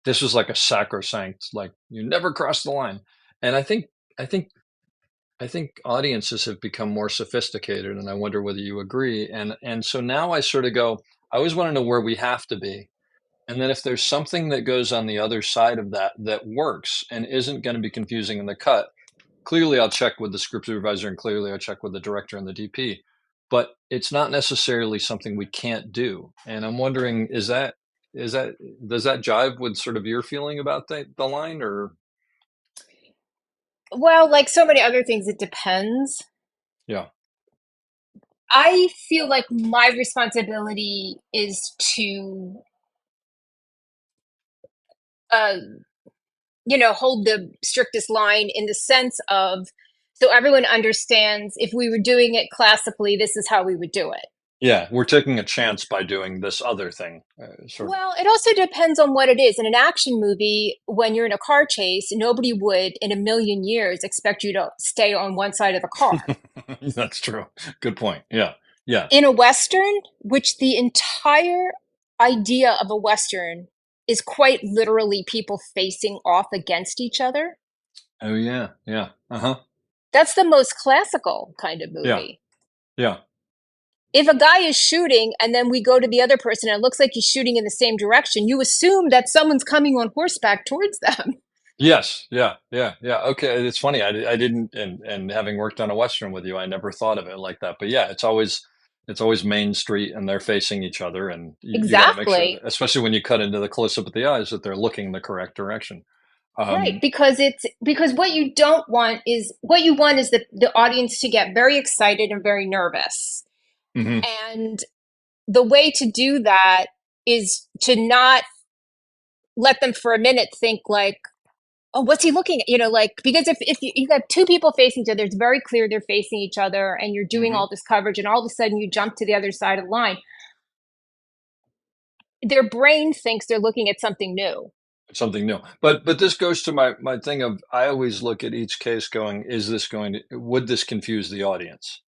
this was like a sacrosanct, like you never cross the line. And I think, I think audiences have become more sophisticated, and I wonder whether you agree. And so now I sort of go, I always want to know where we have to be, and then if there's something that goes on the other side of that that works and isn't going to be confusing in the cut, clearly I'll check with the script supervisor and clearly I'll check with the director and the DP. But it's not necessarily something we can't do. And I'm wondering, is that does that jive with sort of your feeling about the line or Well, like so many other things, it depends. yeah. I feel like my responsibility is to, uh, hold the strictest line in the sense of so everyone understands if we were doing it classically, this is how we would do it. Yeah, we're taking a chance by doing this other thing, sort of. Well, it also depends on what it is. In an action movie, when you're in a car chase, nobody would in a million years expect you to stay on one side of the car. That's true. Good point. Yeah. Yeah. In a Western, which the entire idea of a Western is quite literally people facing off against each other, Oh yeah. Yeah. Uh-huh. that's the most classical kind of Yeah. movie. Yeah. If a guy is shooting and then we go to the other person and it looks like he's shooting in the same direction, you assume that someone's coming on horseback towards them. Yes. Yeah. Yeah. Yeah. Okay. It's funny. I didn't, and having worked on a Western with you, I never thought of it like that. But yeah, it's always Main Street and they're facing each other, and you got to make sure, Exactly. especially when you cut into the close up of the eyes, that they're looking the correct direction. Right, Um, because what you don't want is what you want is the audience to get very excited and very nervous. mhm. And the way to do that is to not let them for a minute think like, oh, what's he looking at? Like, because if you got two people facing each other, it's very clear they're facing each other and you're doing Mhm. all this coverage and all of a sudden you jump to the other side of the line. Their brain thinks they're looking at something new. Something new. But this goes to my thing of, I always look at each case going, is this going to, would this confuse the audience?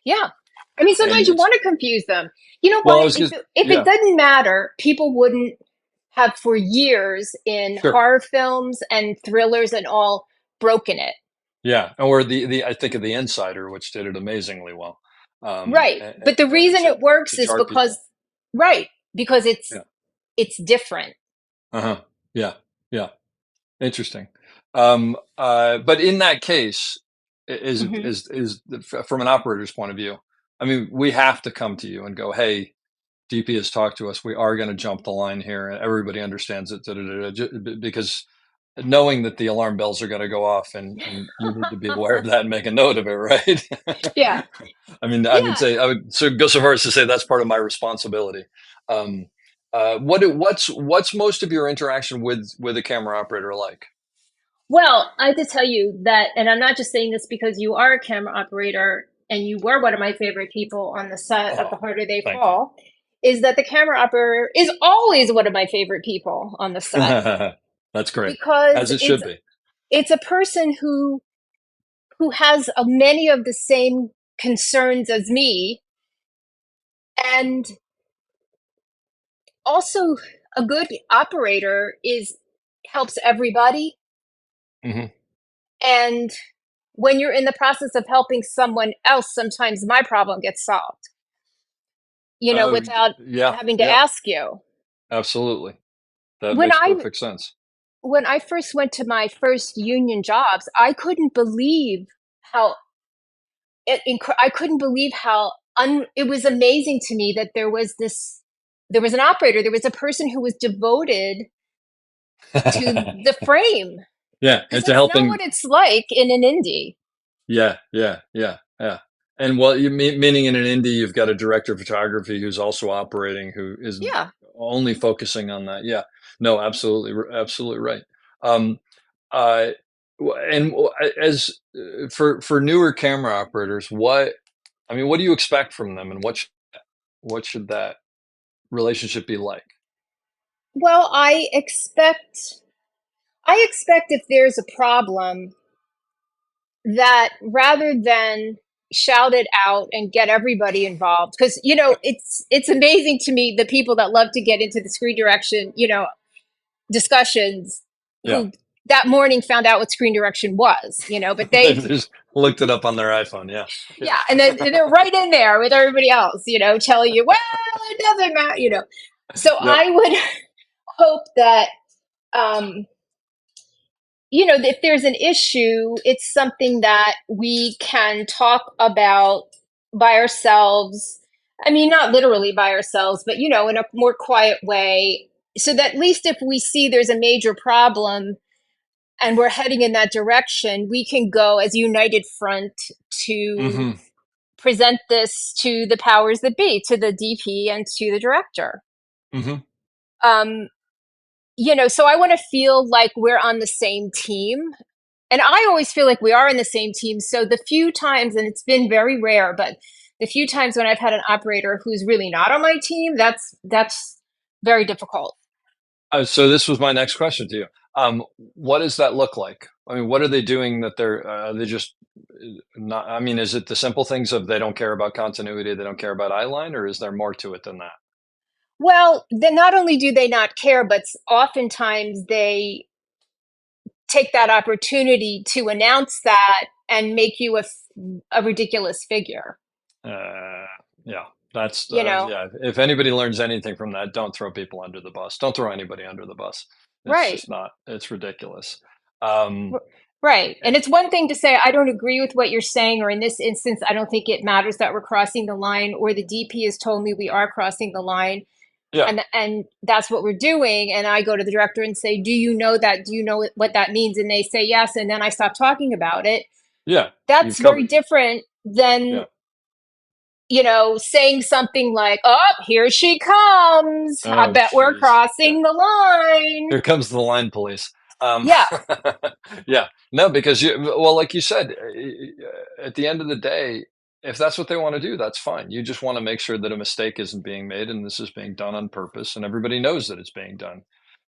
Yeah. I mean, And sometimes you it's, want to confuse them. You know well, I what? was just, If it yeah, didn't matter, people wouldn't have for years in sure. horror films and thrillers and all broken it. Yeah. Or I think of The Insider, which did it amazingly well. Right. But the reason To it works is jar because, people. right, because it's Yeah. it's different. Uh-huh. Yeah. Yeah. Interesting. But in that case, Hmm. from an operator's point of view, I mean, we have to come to you and go, hey, DP has talked to us. We are going to jump the line here. And everybody understands it, because knowing that the alarm bells are going to go off, and you need to be aware of that and make a note of it, right? Yeah. I mean, Yeah. I would go so far as to say that's part of my responsibility. Um, what's most of your interaction with a camera operator like? Well, I have to tell you that, and I'm not just saying this because you are a camera operator and you were one of my favorite people on the set of The Oh, Harder They thank you. Fall, is that the camera operator is always one of my favorite people on the set That's great, because as it should be. it's a person who has many of the same concerns as me, and also a good operator is helps everybody. Hmm. And when you're in the process of helping someone else, sometimes my problem gets solved. Uh, without yeah, having to yeah, ask you. absolutely. That When makes I perfect sense. when I first went to my first union jobs, I couldn't believe how I couldn't believe how it was amazing to me that there was an operator, there was a person who was devoted to the frame, Yeah, because and to that's not helping. what it's like in an indie. Yeah, yeah, yeah, yeah. And well, meaning in an indie, you've got a director of photography who's also operating, who is Yeah. only focusing on that. Yeah, no, absolutely, absolutely right. Um, uh, and as for newer camera operators, what do you expect from them, and what should that relationship be like? Well, I expect if there's a problem, that rather than shout it out and get everybody involved, because it's amazing to me the people that love to get into the screen direction, discussions, Yeah, who that morning found out what screen direction was, but they they just looked it up on their iPhone. Yeah, yeah, yeah, and then they're right in there with everybody else, telling you, well, it doesn't matter. So yep. I would hope that, um, if there's an issue, it's something that we can talk about by ourselves. I mean, not literally by ourselves, but, in a more quiet way. So that at least if we see there's a major problem and we're heading in that direction, we can go as a united front to Hmm. present this to the powers that be, to the DP and to the director. Hmm. Um, so I want to feel like we're on the same team. And I always feel like we are in the same team. So the few times, and it's been very rare, but the few times when I've had an operator who's really not on my team, that's very difficult. So this was my next question to you. What does that look like? I mean, what are they doing that they just not? I mean, is it the simple things of they don't care about continuity, they don't care about eyeline, or is there more to it than that? Well, then not only do they not care, but oftentimes they take that opportunity to announce that and make you a ridiculous figure. Uh, yeah, that's You know, yeah. If anybody learns anything from that, don't throw people under the bus. Don't throw anybody under the bus. It's right. just not. It's ridiculous. Um, Right. And it's one thing to say, I don't agree with what you're saying, or in this instance, I don't think it matters that we're crossing the line, or the DP has told me we are crossing the line. yeah, And that's what we're doing. And I go to the director and say, do you know that? Do you know what that means? And they say yes. And then I stop talking about it. yeah. That's You've very covered. different than, Yeah. saying something like, oh, here she comes. I Oh, bet we're jeez. Yeah. crossing the line. Here comes the line police. Yeah. Yeah, no, because well, like you said, at the end of the day, if that's what they want to do, that's fine. You just want to make sure that a mistake isn't being made and this is being done on purpose and everybody knows that it's being done.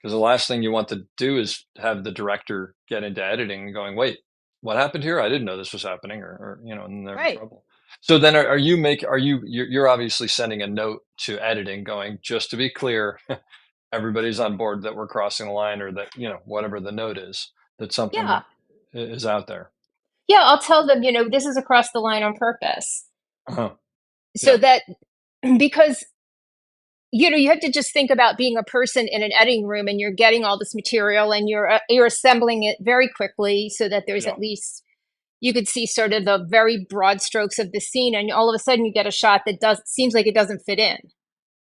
Because the last thing you want to do is have the director get into editing and going, wait, what happened here? I didn't know this was happening, and they're in Right. trouble. So then you're obviously sending a note to editing going, just to be clear, everybody's on board that we're crossing the line or that, whatever the note is, that something Yeah. is out there. Yeah. I'll tell them, this is across the line on purpose. Uh-huh. So Yeah. that, because you have to just think about being a person in an editing room, and you're getting all this material, and you're assembling it very quickly so that there's Yeah. at least, you could see sort of the very broad strokes of the scene, and all of a sudden you get a shot that does seems like it doesn't fit in.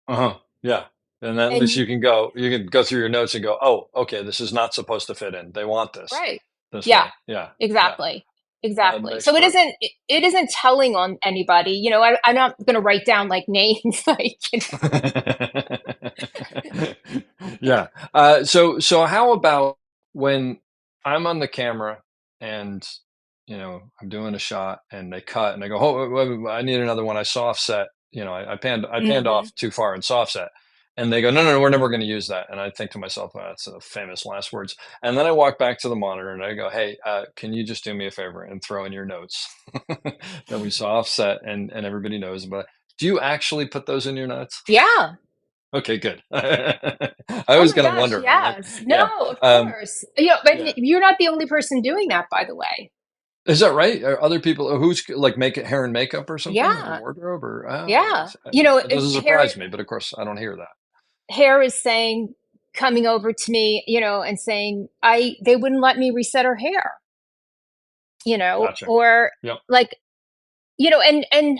Uh-huh. Yeah. And at least And you can go through your notes and go, oh, okay, this is not supposed to fit in. They want this right. this Yeah, way. Yeah. Yeah. exactly. That Exactly. makes So it perfect. isn't it isn't telling on anybody. I'm not going to write down like names like, Yeah. So how about when I'm on the camera and I'm doing a shot and they cut and they go, oh, I need another one. I soft set. I panned Mhm. off too far in soft set. And they go, no, no, no, we're never going to use that. And I think to myself, oh, that's the famous last words. And then I walk back to the monitor and I go, hey, can you just do me a favor and throw in your notes that we saw offset and everybody knows about it. Do you actually put those in your notes? Yeah. Okay, good. I Oh was my going to gosh, wonder. I'm like, yes. yeah, No, of course. But yeah. you're not the only person doing that, by the way. Is that right? Are other people who's like make it hair and makeup or something or Yeah, wardrobe or yeah. it doesn't surprise me, but of course I don't hear that. Hair is saying, coming over to me, and saying, they wouldn't let me reset her hair, Gotcha. or Yep. like, and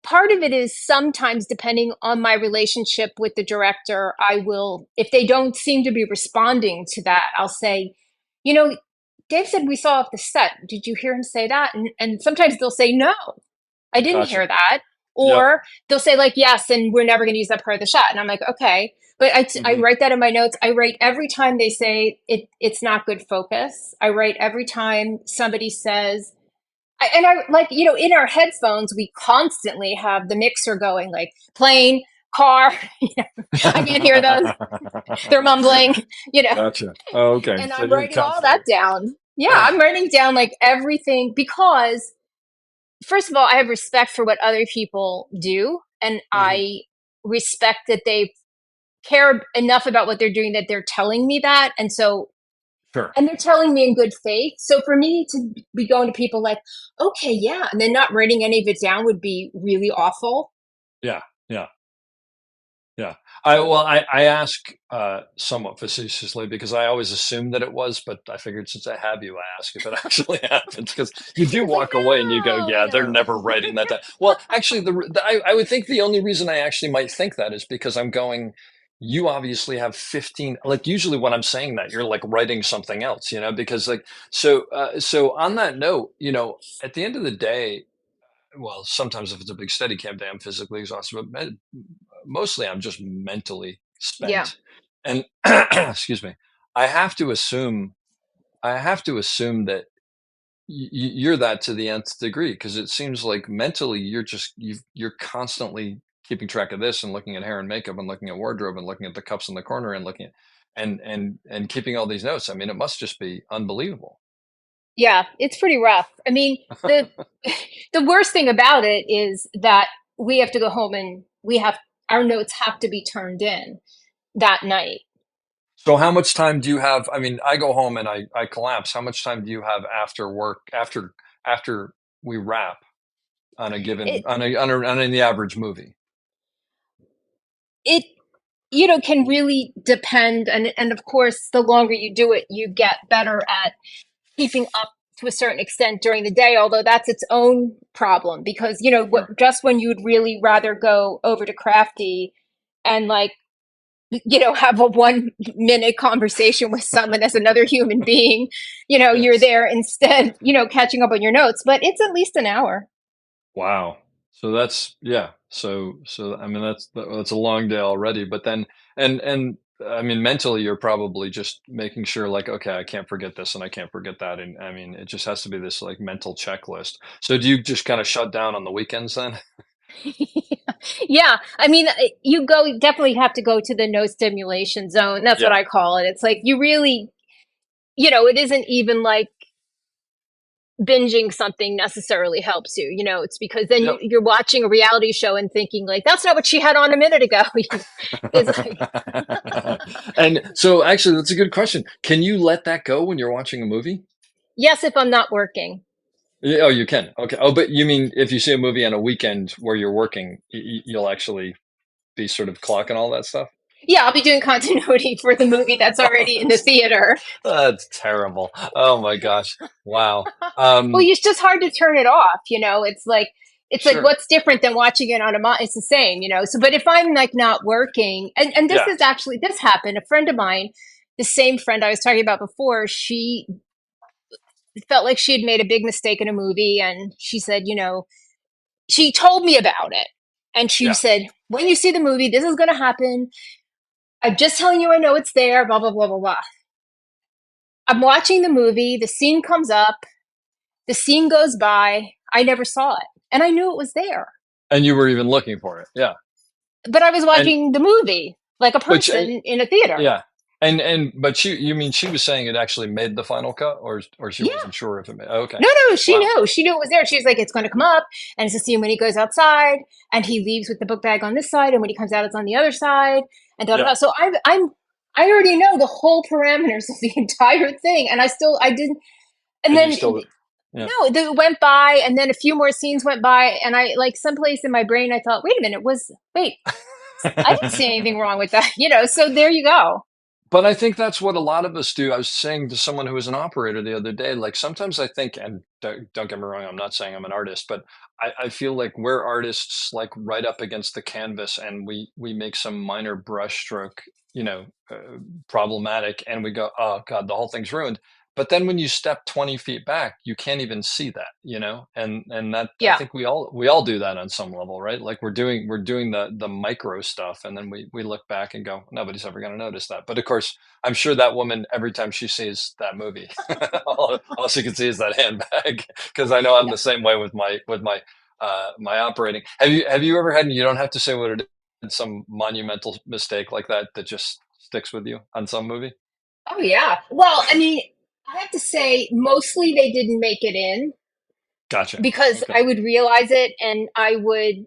part of it is sometimes depending on my relationship with the director, I will, if they don't seem to be responding to that, I'll say, you know, Dave said we saw off the set. Did you hear him say that? And sometimes they'll say, no, I didn't Gotcha. hear that. Yep. Or they'll say like, yes, and we're never going to use that part of the shot. And I'm like, okay. But I Hmm. write that in my notes. I write every time they say it's not good focus. I write every time somebody says, and I like, in our headphones, we constantly have the mixer going, like plane, car. I can't hear those. They're mumbling, Gotcha. Oh, okay. and So I'm you're writing all that constantly. down. Yeah, I'm writing down like everything because, first of all, I have respect for what other people do, and Hmm. I respect that they care enough about what they're doing that they're telling me that. And so, Sure. and they're telling me in good faith. So for me to be going to people like, okay, yeah, and then not writing any of it down would be really awful. Yeah. Yeah. Yeah. I ask somewhat facetiously because I always assumed that it was, but I figured since I have you, I ask if it actually happens because you do It's like, walk away and you go, no, yeah, they're never writing that down. Well, actually, I would think the only reason I actually might think that is because I'm going, you obviously have 15, like usually when I'm saying that, you're like writing something else, because like, so on that note, at the end of the day, well, sometimes if it's a big steady camp day, I'm physically exhausted, but mostly I'm just mentally yeah, spent. And excuse me, I have to assume, that you're that to the nth degree because it seems like mentally you're constantly keeping track of this and looking at hair and makeup and looking at wardrobe and looking at the cups in the corner and looking at and keeping all these notes. I mean, it must just be unbelievable. yeah, it's pretty rough. I mean, the worst thing about it is that we have to go home and our notes have to be turned in that night. So how much time do you have? I mean, I go home and I collapse. How much time do you have after work after we wrap on a given It on the average movie? it can really depend, and of course, the longer you do it, you get better at keeping up to a certain extent during the day, although that's its own problem because Sure. just when you'd really rather go over to Crafty and like have a 1 minute conversation with someone as another human being, you're Yes. there instead, catching up on your notes, but it's at least an hour. Wow. So that's yeah. So I mean that's a long day already. But then and I mean mentally you're probably just making sure like okay I can't forget this and I can't forget that and I mean it just has to be this like mental checklist. So do you just kind of shut down on the weekends then? Yeah, I mean, you definitely have to go to the no stimulation zone. That's what Yeah. I call it. It's like you really, it isn't even like binging something necessarily helps you. It's because then Yep. you're watching a reality show and thinking like, that's not what she had on a minute ago. It's like, And so actually that's a good question. Can you let that go when you're watching a movie? yes, if I'm not working. Oh, you can. Okay. Oh, but you mean if you see a movie on a weekend where you're working, you'll actually be sort of clocking all that stuff? Yeah, I'll be doing continuity for the movie that's already in the theater. That's terrible. Oh my gosh. Wow. Well, it's just hard to turn it off. It's like Sure. what's different than watching it on it's the same. So, but if I'm like not working, and Yeah. this happened. A friend of mine, the same friend I was talking about before, she felt like she had made a big mistake in a movie, and she said, she told me about it, and she Yeah. said, when you see the movie, this is going to happen. I'm just telling you, I know it's there. Blah blah blah blah blah. I'm watching the movie. The scene comes up. The scene goes by. I never saw it. And I knew it was there. And you were even looking for it. Yeah. But I was And watching the movie like a which person in a theater. yeah. But you mean she was saying it actually made the final cut or she Yeah. wasn't sure if it made. Oh, okay. No, no, she Wow. knew. She knew it was there. She was like, it's going to come up. And it's a scene when he goes outside and he leaves with the book bag on this side. And when he comes out, it's on the other side. And da da Yeah. da. So I already know the whole parameters of the entire thing. And I didn't. And And you then still Yeah. No, it went by, and then a few more scenes went by, and I like someplace in my brain I thought, wait a minute, wait, I didn't see anything wrong with that, so there you go. But I think that's what a lot of us do. I was saying to someone who was an operator the other day, like sometimes I think, and don't get me wrong, I'm not saying I'm an artist, but I feel like we're artists like right up against the canvas, and we make some minor brushstroke, you know, problematic, and we go, oh God, the whole thing's ruined. But then when you step 20 feet back, you can't even see that, and that I Yeah, think we all do that on some level, right? Like we're doing the micro stuff, and then we look back and go, nobody's ever going to notice that. But of course, I'm sure that woman, every time she sees that movie, all she can see is that handbag. Because I know I'm yeah. the same way with my operating. Have you ever had? And you don't have to say what it is. Some monumental mistake like that just sticks with you on some movie. Oh yeah. Well, I mean, I have to say, mostly they didn't make it in Gotcha. because Okay. I would realize it, and I would,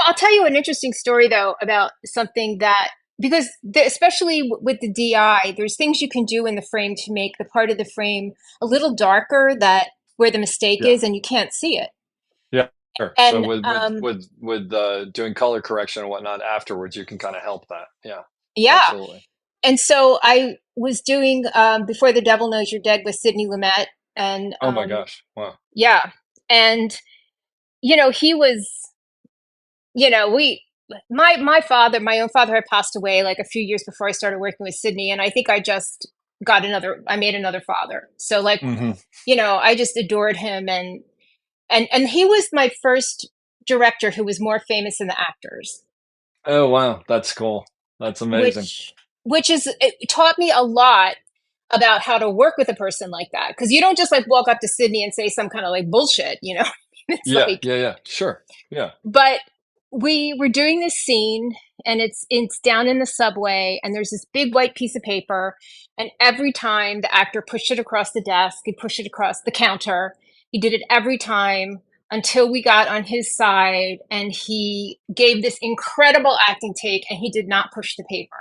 I'll tell you an interesting story though about something that because especially with the DI, there's things you can do in the frame to make the part of the frame a little darker that where the mistake Yeah. is, and you can't see it. Yeah. Sure. So And with doing color correction and whatnot afterwards, you can kind of help that. Yeah. yeah, Absolutely. and so I was doing Before the Devil Knows You're Dead with Sidney Lumet, and Oh my gosh. Wow. yeah, and he was, we my own father had passed away like a few years before I started working with Sydney, and I think I made another father. So like, Hmm. I just adored him, and he was my first director who was more famous than the actors, Oh wow, that's cool. That's amazing. which it taught me a lot about how to work with a person like that, because you don't just like walk up to Sydney and say some kind of like bullshit. It's Yeah. like, Yeah. Yeah. Sure. Yeah. but we were doing this scene, and it's down in the subway, and there's this big white piece of paper, and every time the actor pushed it across the desk, he pushed it across the counter. He did it every time until we got on his side, and he gave this incredible acting take, and he did not push the paper.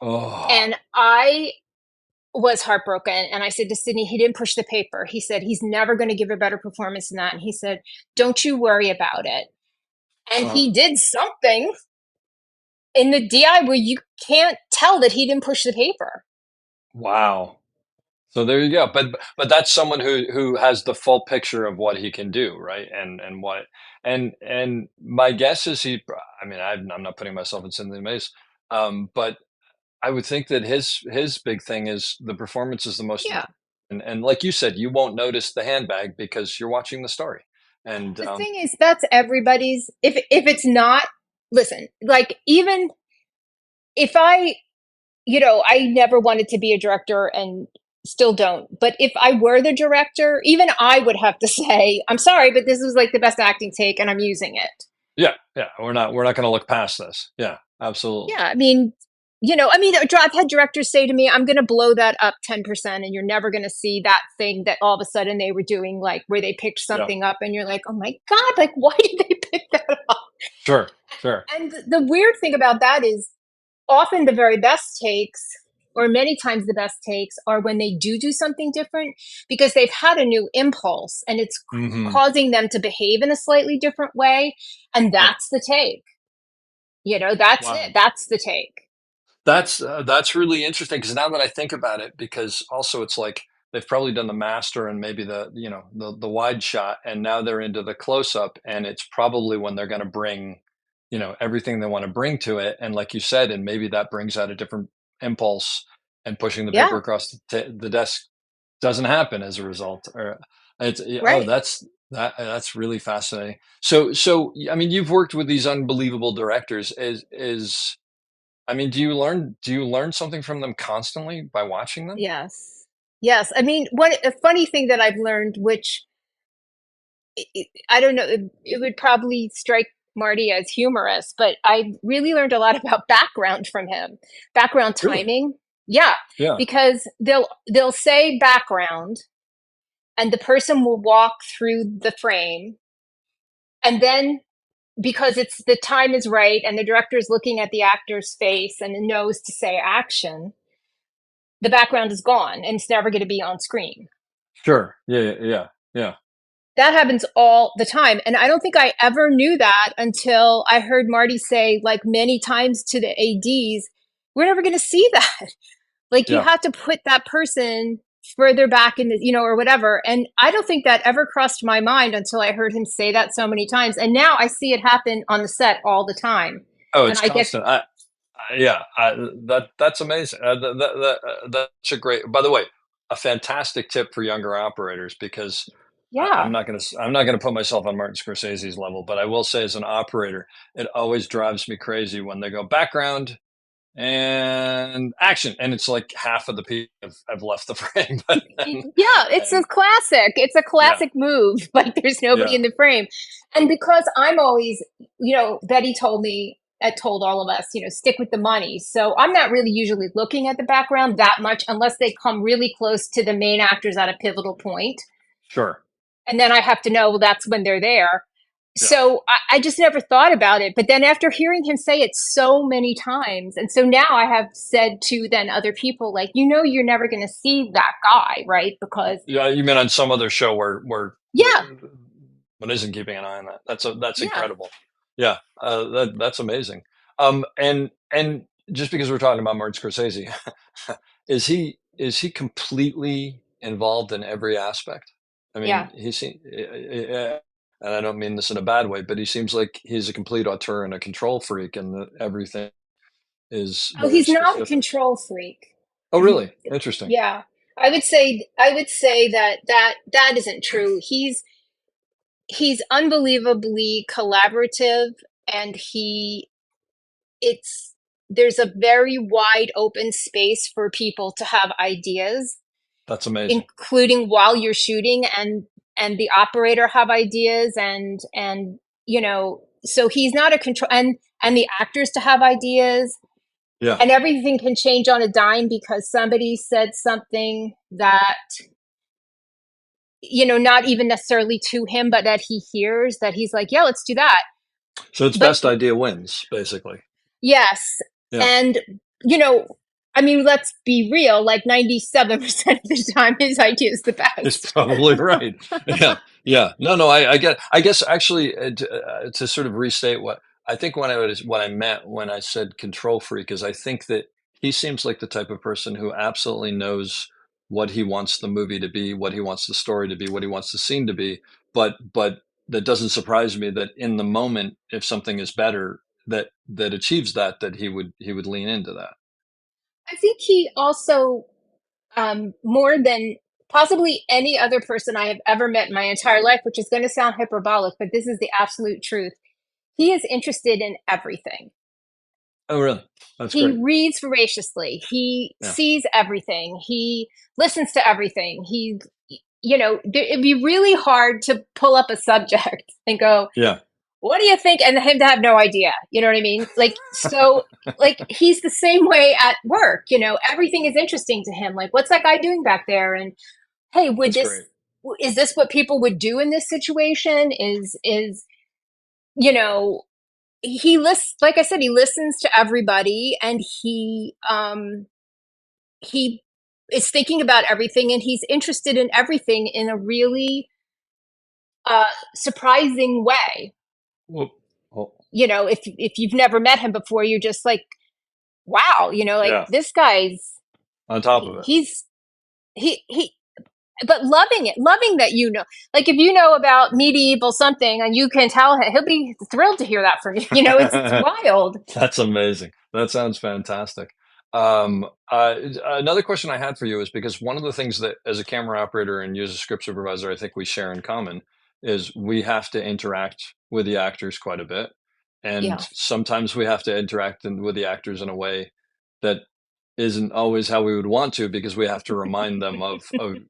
Oh And I was heartbroken, and I said to Sydney, he didn't push the paper. He said he's never going to give a better performance than that, and he said, don't you worry about it. And uh, he did something in the DI where you can't tell that he didn't push the paper. wow. So there you go. But that's someone who has the full picture of what he can do, right? And my guess is I mean, I'm not putting myself in Cindy Mays, but I would think that his big thing is the performance is the most Yeah. important. And like you said, you won't notice the handbag because you're watching the story. And The thing is, that's everybody's. If it's not, listen, like even if I never wanted to be a director and still don't. But if I were the director, even I would have to say, I'm sorry, but this was like the best acting take, and I'm using it. yeah, yeah, we're not going to look past this. Yeah, absolutely. Yeah, I've had directors say to me, I'm going to blow that up 10%, and you're never going to see that thing that all of a sudden they were doing, like where they picked Yeah, something up, and you're like, oh my God, like, why did they pick that up? sure, sure. And the weird thing about that is often the very best takes, or many times the best takes, are when they do something different because they've had a new impulse, and it's Hmm. causing them to behave in a slightly different way. And Yeah. that's the take. That's it. Wow. That's the take. That's really interesting because now that I think about it, because also it's like they've probably done the master and maybe the wide shot, and now they're into the close up, and it's probably when they're going to bring, everything they want to bring to it, and like you said, and maybe that brings out a different impulse, and pushing the paper Yeah, across the desk doesn't happen as a result. Or it's oh, right. that's really fascinating. So I mean, you've worked with these unbelievable directors. Is I mean, do you learn something from them constantly by watching them? Yes. Yes. I mean, a funny thing that I've learned, which I don't know, it would probably strike Marty as humorous, but I really learned a lot about background from him, background Really? timing. Yeah, Yeah. because they'll say background, and the person will walk through the frame, and then because it's the time is right and the director is looking at the actor's face and knows to say action, the background is gone and it's never going to be on screen. Sure. Yeah, yeah, yeah, yeah. that happens all the time. And I don't think I ever knew that until I heard Marty say, like, many times to the ADs, we're never going to see that. Like, you Yeah. have to put that person further back in the, or whatever. And I don't think that ever crossed my mind until I heard him say that so many times. And now I see it happen on the set all the time. Oh, And it's I get, constant. Yeah, that's amazing. That's a great. By the way, a fantastic tip for younger operators, because yeah. I'm not gonna put myself on Martin Scorsese's level, but I will say as an operator, it always drives me crazy when they go background and action, and it's like half of the people have left the frame. But then, Yeah, it's a and classic. It's a yeah, classic move. Like, there's nobody yeah, in the frame. And because I'm always, Betty told all of us, stick with the money. So I'm not really usually looking at the background that much unless they come really close to the main actors at a pivotal point. sure, And then I have to know, well, that's when they're there. yeah. So I just never thought about it. But then after hearing him say it so many times, and so now I have said to then other people, like, you're never going to see that guy, right? Because, Yeah, you mean on some other show where yeah, one isn't keeping an eye on that? That's yeah, incredible. Yeah, that's amazing. And just because we're talking about Martin Scorsese, is he completely involved in every aspect? I mean, yeah. and I don't mean this in a bad way, but he seems like he's a complete auteur and a control freak, and that everything is Oh, very he's not a specific. control freak. Oh, really? Interesting. Yeah. I would say that isn't true. He's unbelievably collaborative, and it's there's a very wide open space for people to have ideas, That's amazing. including while you're shooting, and the operator have ideas, and so he's not a control, and the actors to have ideas, Yeah. and everything can change on a dime because somebody said something that, not even necessarily to him, but that he hears, that he's like, yeah, let's do that. So it's But best idea wins, basically. yes, Yeah. and you know I mean, let's be real, like 97% of the time his idea is the It's best. probably right. Yeah, yeah. No, I get. I guess actually, to sort of restate what I think what I meant when I said control freak is I think that he seems like the type of person who absolutely knows what he wants the movie to be, what he wants the story to be, what he wants the scene to be. But that doesn't surprise me that in the moment, if something is better that achieves that he would lean into that. I think he also, more than possibly any other person I have ever met in my entire life, which is going to sound hyperbolic, but this is the absolute truth. He is interested in everything. Oh, really? That's He great. reads voraciously. He Yeah, sees everything. He listens to everything. It'd be really hard to pull up a subject and go, yeah. what do you think? And him to have no idea. You know what I mean? Like, so, like, he's the same way at work. Everything is interesting to him. Like, what's that guy doing back there? And hey, That's great. is this what people would do in this situation? You know, like I said, he listens to everybody, and he is thinking about everything, and he's interested in everything in a really surprising way. Well, well, If you've never met him before, you're just like, wow, like, yeah. this guy's On top of it. he but loving that, like, if you know about medieval something and you can tell him, he'll be thrilled to hear that from you. It's wild. That's amazing. That sounds fantastic. Another question I had for you is because one of the things that, as a camera operator and you as a script supervisor, I think we share in common is we have to interact with the actors quite a bit, and Yeah. sometimes we have to interact with the actors in a way that isn't always how we would want to because we have to remind them of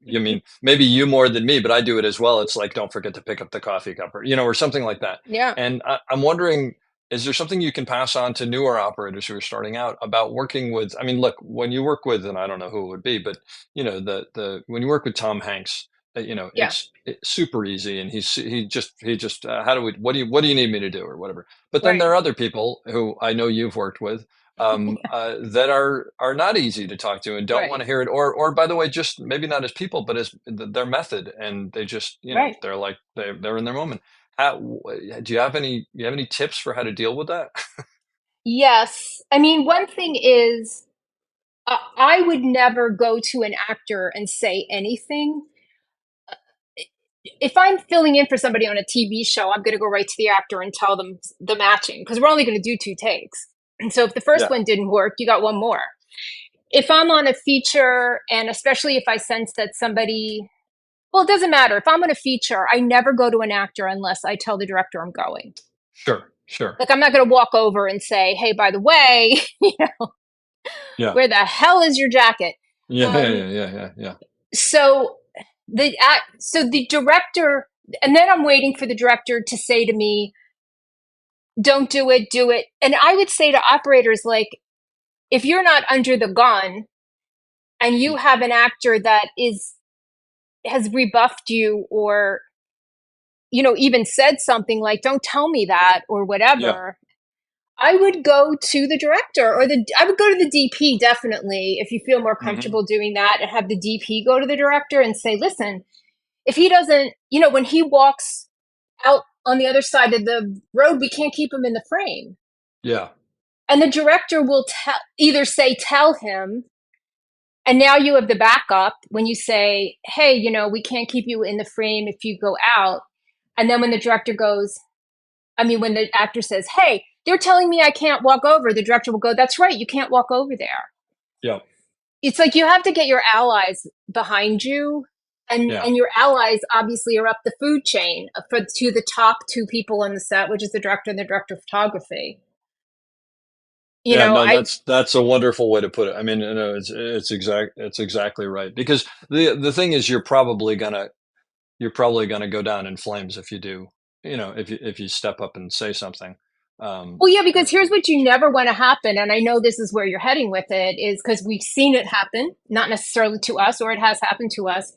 you mean maybe you more than me, but I do it as well. It's like, don't forget to pick up the coffee cup, or something like that. Yeah. And I'm wondering, is there something you can pass on to newer operators who are starting out about working with, I mean, look, when you work with, and I don't know who it would be, but the when you work with Tom Hanks, Yeah. it's super easy, and how do we, what do you need me to do, or whatever. But then Right. there are other people who I know you've worked with, that are not easy to talk to and don't Right. want to hear it, or by the way, just maybe not as people, but as their method, and they just Right. they're like they're in their moment. Do you have any tips for how to deal with that? Yes. I mean, one thing is, I would never go to an actor and say anything. If I'm filling in for somebody on a TV show, I'm going to go right to the actor and tell them the matching, because we're only going to do 2 takes. And so if the first Yeah, one didn't work, you got one more. If I'm on a feature, and especially if I sense that somebody, well, it doesn't matter. If I'm on a feature, I never go to an actor unless I tell the director I'm going. sure, sure. Like, I'm not going to walk over and say, hey, by the way, Yeah, where the hell is your jacket? yeah, yeah, Um, yeah, yeah, yeah, yeah. so the director, and then I'm waiting for the director to say to me, don't do it, do it. And I would say to operators, like, if you're not under the gun and you have an actor that has rebuffed you, or even said something like, don't tell me that, or Yeah. whatever, I would go to the director, or I would go to the DP, definitely, if you feel more Hmm. comfortable doing that, and have the DP go to the director and say, listen, if he doesn't, when he walks out on the other side of the road, we can't keep him in the frame. Yeah. And the director will either say, tell him, and now you have the backup when you say, hey, we can't keep you in the frame if you go out. And then when the director goes, when the actor says, hey, they're telling me I can't walk over, the director will go, that's right, you can't walk over there. Yeah. It's like you have to get your allies behind you. And, Yeah. and your allies obviously are up the food chain to the top 2 people on the set, which is the director and the director of photography. Yeah, no, I that's a wonderful way to put it. I mean, it's exactly right, because the thing is, you're probably gonna go down in flames if you do, if you step up and say something. Um, Well, yeah, uh, because here's what you never want to happen, and I know this is where you're heading with it, is because we've seen it happen, not necessarily to us, or it has happened to us.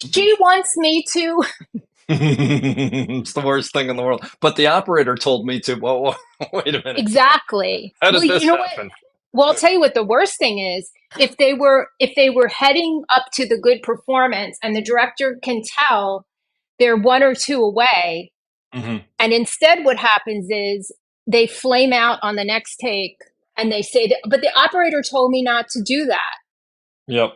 She wants me to. it's the worst thing in the world. But the operator told me to. Well, wait a minute. Exactly. How Well, did you this know what? happen? Well, I'll tell you what the worst thing is. If they were heading up to the good performance, and the director can tell they're 1 or 2 away, Hmm. and instead what happens is they flame out on the next take, and they say, but the operator told me not to do that. Yep.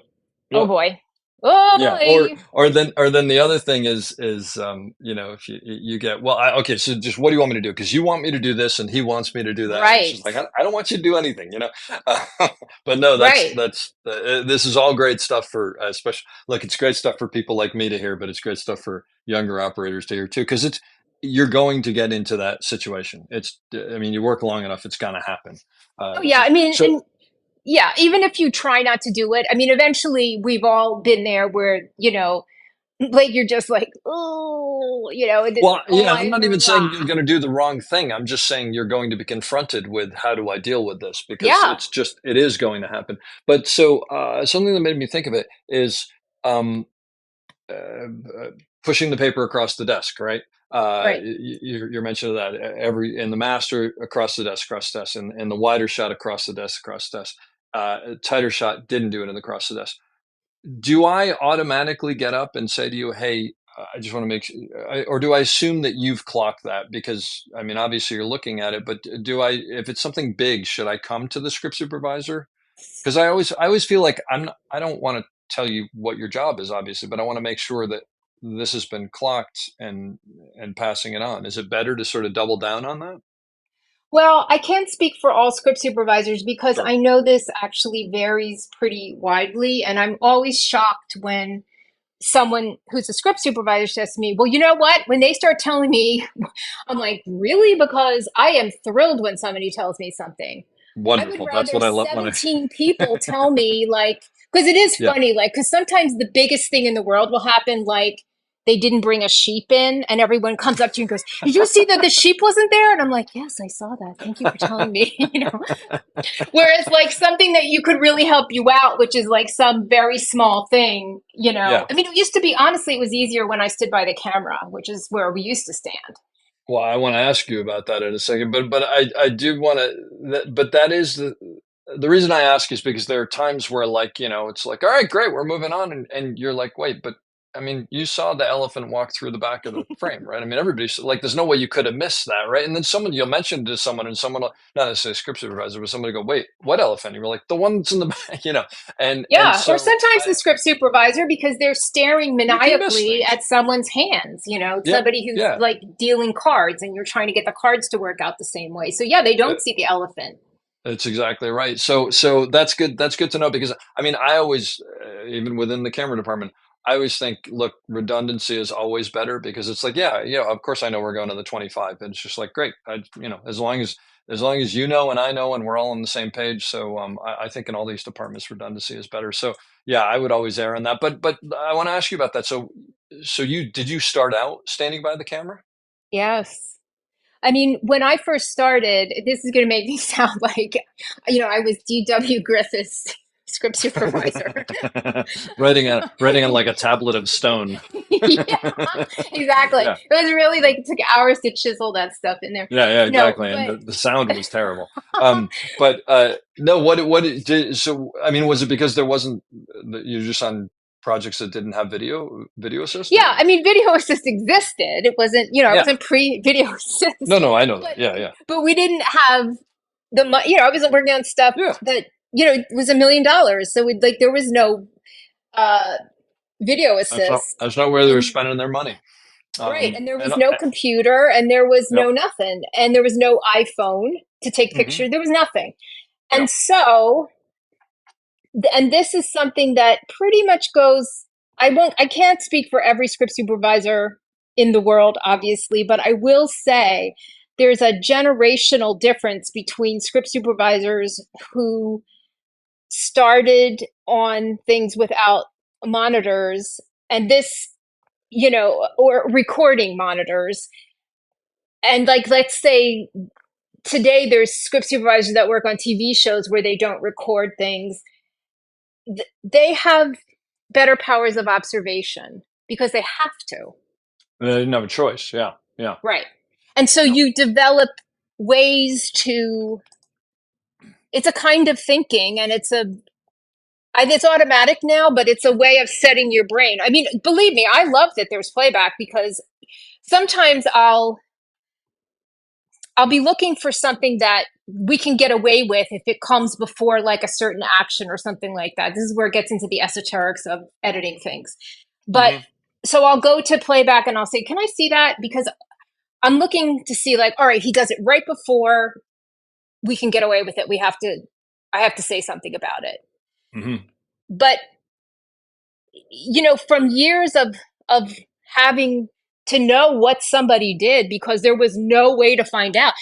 Oh Yep. boy. Oh Yeah, or boy. or then or then the other thing is if you get, well, okay, so just what do you want me to do? Because you want me to do this, and he wants me to do that, and it's Right. just like, I don't want you to do anything. Uh, but no, Right. this is all great stuff for, especially, look, it's great stuff for people like me to hear, but it's great stuff for younger operators to hear too, because you're going to get into that situation. I mean, you work long enough, it's gonna happen. Oh yeah. So And yeah, even if you try not to do it, eventually we've all been there where, like you're just like, oh, Well, oh yeah, I'm my, not even saying you're going to do the wrong thing. I'm just saying you're going to be confronted with, how do I deal with this? Because yeah, it is going to happen. But so, something that made me think of it is, um, uh, uh, pushing the paper across the desk, right? right. You're mentioning that in the master, across the desk, and in the wider shot, across the desk. Tighter shot, didn't do it in the across the desk. Do I automatically get up and say to you, "Hey, I just want to make sure," or do I assume that you've clocked that? Because I mean, obviously you're looking at it, but do I, if it's something big, should I come to the script supervisor? Because I always feel like I don't want to tell you what your job is, obviously, but I want to make sure that this has been clocked, and passing it on. Is it better to sort of double down on that? Well, I can't speak for all script supervisors, because Sure. I know this actually varies pretty widely. And I'm always shocked when someone who's a script supervisor says to me, well, you know what? When they start telling me, I'm like, really? Because I am thrilled when somebody tells me something. I would Wonderful. That's rather what I love when I. 17 people tell me, like, because it is Yeah. funny, like, because sometimes the biggest thing in the world will happen, like, they didn't bring a sheep in, and everyone comes up to you and goes, did you see that the sheep wasn't there? And I'm like, yes, I saw that. Thank you for telling me. Whereas, like, something that you could really help you out, which is like some very small thing, Yeah. it used to be, honestly, it was easier when I stood by the camera, which is where we used to stand. Well, I want to ask you about that in a second, but I do want to. But that is the reason I ask is because there are times where, like, it's like, all right, great, we're moving on, and you're like, wait, but I mean, you saw the elephant walk through the back of the frame, right? I mean, everybody's like, there's no way you could have missed that, right? And then you'll mention to someone, and someone will, not necessarily a script supervisor, but somebody go, wait, what elephant? And you're like, the one that's in the back, and Yeah, so or sometimes the script supervisor because they're staring you can miss maniacally things. at someone's hands, Yep. somebody who's Yeah. like dealing cards and you're trying to get the cards to work out the same way. So yeah, they don't see the elephant. That's exactly right. So that's good. That's good to know, because I mean, I always, even within the camera department, I always think, look, redundancy is always better, because it's like, yeah, of course I know we're going to the 25, and it's just like, great, as long as and I know and we're all on the same page. So I think in all these departments, redundancy is better. So yeah, I would always err on that. But I want to ask you about that. So did you start out standing by the camera? Yes. I mean, when I first started, this is going to make me sound like, I was D.W. Griffith's script supervisor. writing on like a tablet of stone. Yeah, exactly. Yeah. It was really like, it took hours to chisel that stuff in there. Yeah, No, exactly. And but the sound was terrible. But no, so I mean, was it because there wasn't, you're just on projects that didn't have video assist? yeah, I mean, video assist existed. It wasn't, I Yeah. wasn't pre-video assist. No, I know that. But, Yeah. but we didn't have I wasn't working on stuff Yeah. that, was $1 million. So there was no video assist. That's not where they were spending their money. Right. And there was no computer, and there was no nothing. And there was no iPhone to take pictures. There was nothing. And Yep. so, and this is something that pretty much goes, I can't speak for every script supervisor in the world, obviously, but I will say there's a generational difference between script supervisors who started on things without monitors and this, or recording monitors. And like, let's say today there's script supervisors that work on TV shows where they don't record things. They have better powers of observation because they have to. They didn't have a choice. Yeah. Right. And so you develop ways to, it's a kind of thinking, and it's automatic now, but it's a way of setting your brain. I mean, believe me, I love that there's playback, because sometimes I'll be looking for something that we can get away with if it comes before like a certain action or something like that. This is where it gets into the esoterics of editing things. But so I'll go to playback and I'll say, can I see that? Because I'm looking to see, like, all right, he does it right before we can get away with it. I have to say something about it. Mm-hmm. But, from years of having to know what somebody did, because there was no way to find out.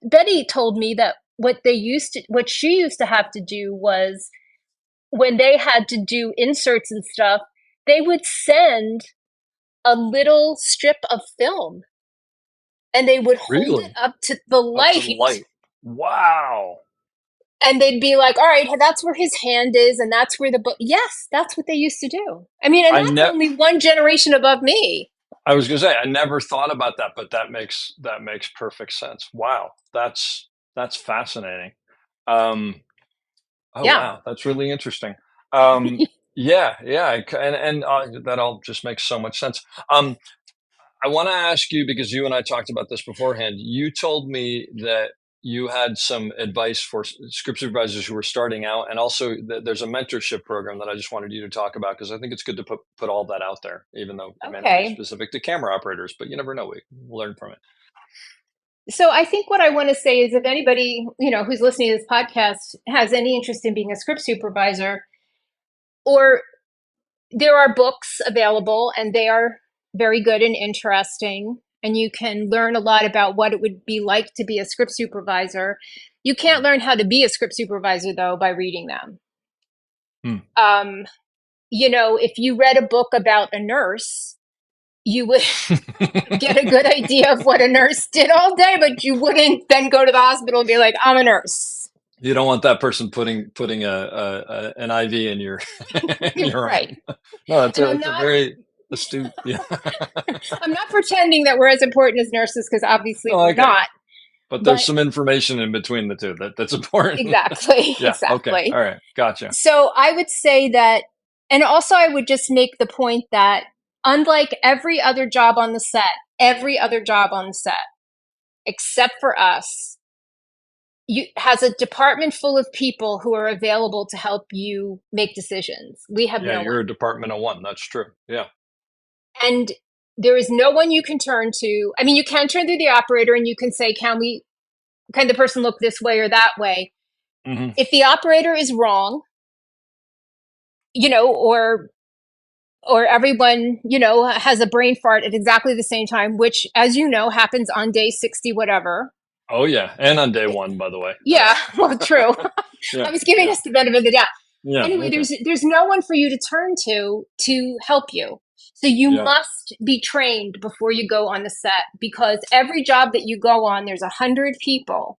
Betty told me that what she used to have to do was, when they had to do inserts and stuff, they would send a little strip of film and they would hold it up to the light. Up to the light. Wow. And they'd be like, all right, that's where his hand is, and that's where the book. Yes, that's what they used to do. I mean, and that's only one generation above me. I was going to say, I never thought about that, but that makes perfect sense. Wow, that's fascinating. Wow, that's really interesting. Yeah, and that all just makes so much sense. I want to ask you, because you and I talked about this beforehand. You told me that you had some advice for script supervisors who were starting out, and also there's a mentorship program that I just wanted you to talk about, because I think it's good to put all that out there, even though it may not be specific to camera operators, but you never know, we'll learn from it. So I think what I want to say is, if anybody, who's listening to this podcast has any interest in being a script supervisor, or there are books available and they are very good and interesting, and you can learn a lot about what it would be like to be a script supervisor. You can't learn how to be a script supervisor, though, by reading them. If you read a book about a nurse, you would get a good idea of what a nurse did all day, but you wouldn't then go to the hospital and be like, I'm a nurse. You don't want that person putting an IV in your right. No, that's a very astute. Yeah. I'm not pretending that we're as important as nurses, because obviously we're not. But there's But some information in between the two that's important. exactly, Yeah. Okay. exactly. All right. Gotcha. So I would say that, and also I would just make the point that unlike every other job on the set, every other job on the set, except for us, has a department full of people who are available to help you make decisions. We have Yeah. no You're one. a department of one. That's true. Yeah. And there is no one you can turn to. I mean, you can turn to the operator and you can say, can the person look this way or that way? Hmm. If the operator is wrong, or everyone, has a brain fart at exactly the same time, which, as you know, happens on day 60, whatever. Oh yeah. And on day one, by the way. Yeah, well, true. Yeah. I was giving Yeah. us the benefit of the doubt. Yeah. Anyway, Okay. there's no one for you to turn to help you. So you Yeah. must be trained before you go on the set, because every job that you go on, there's 100 people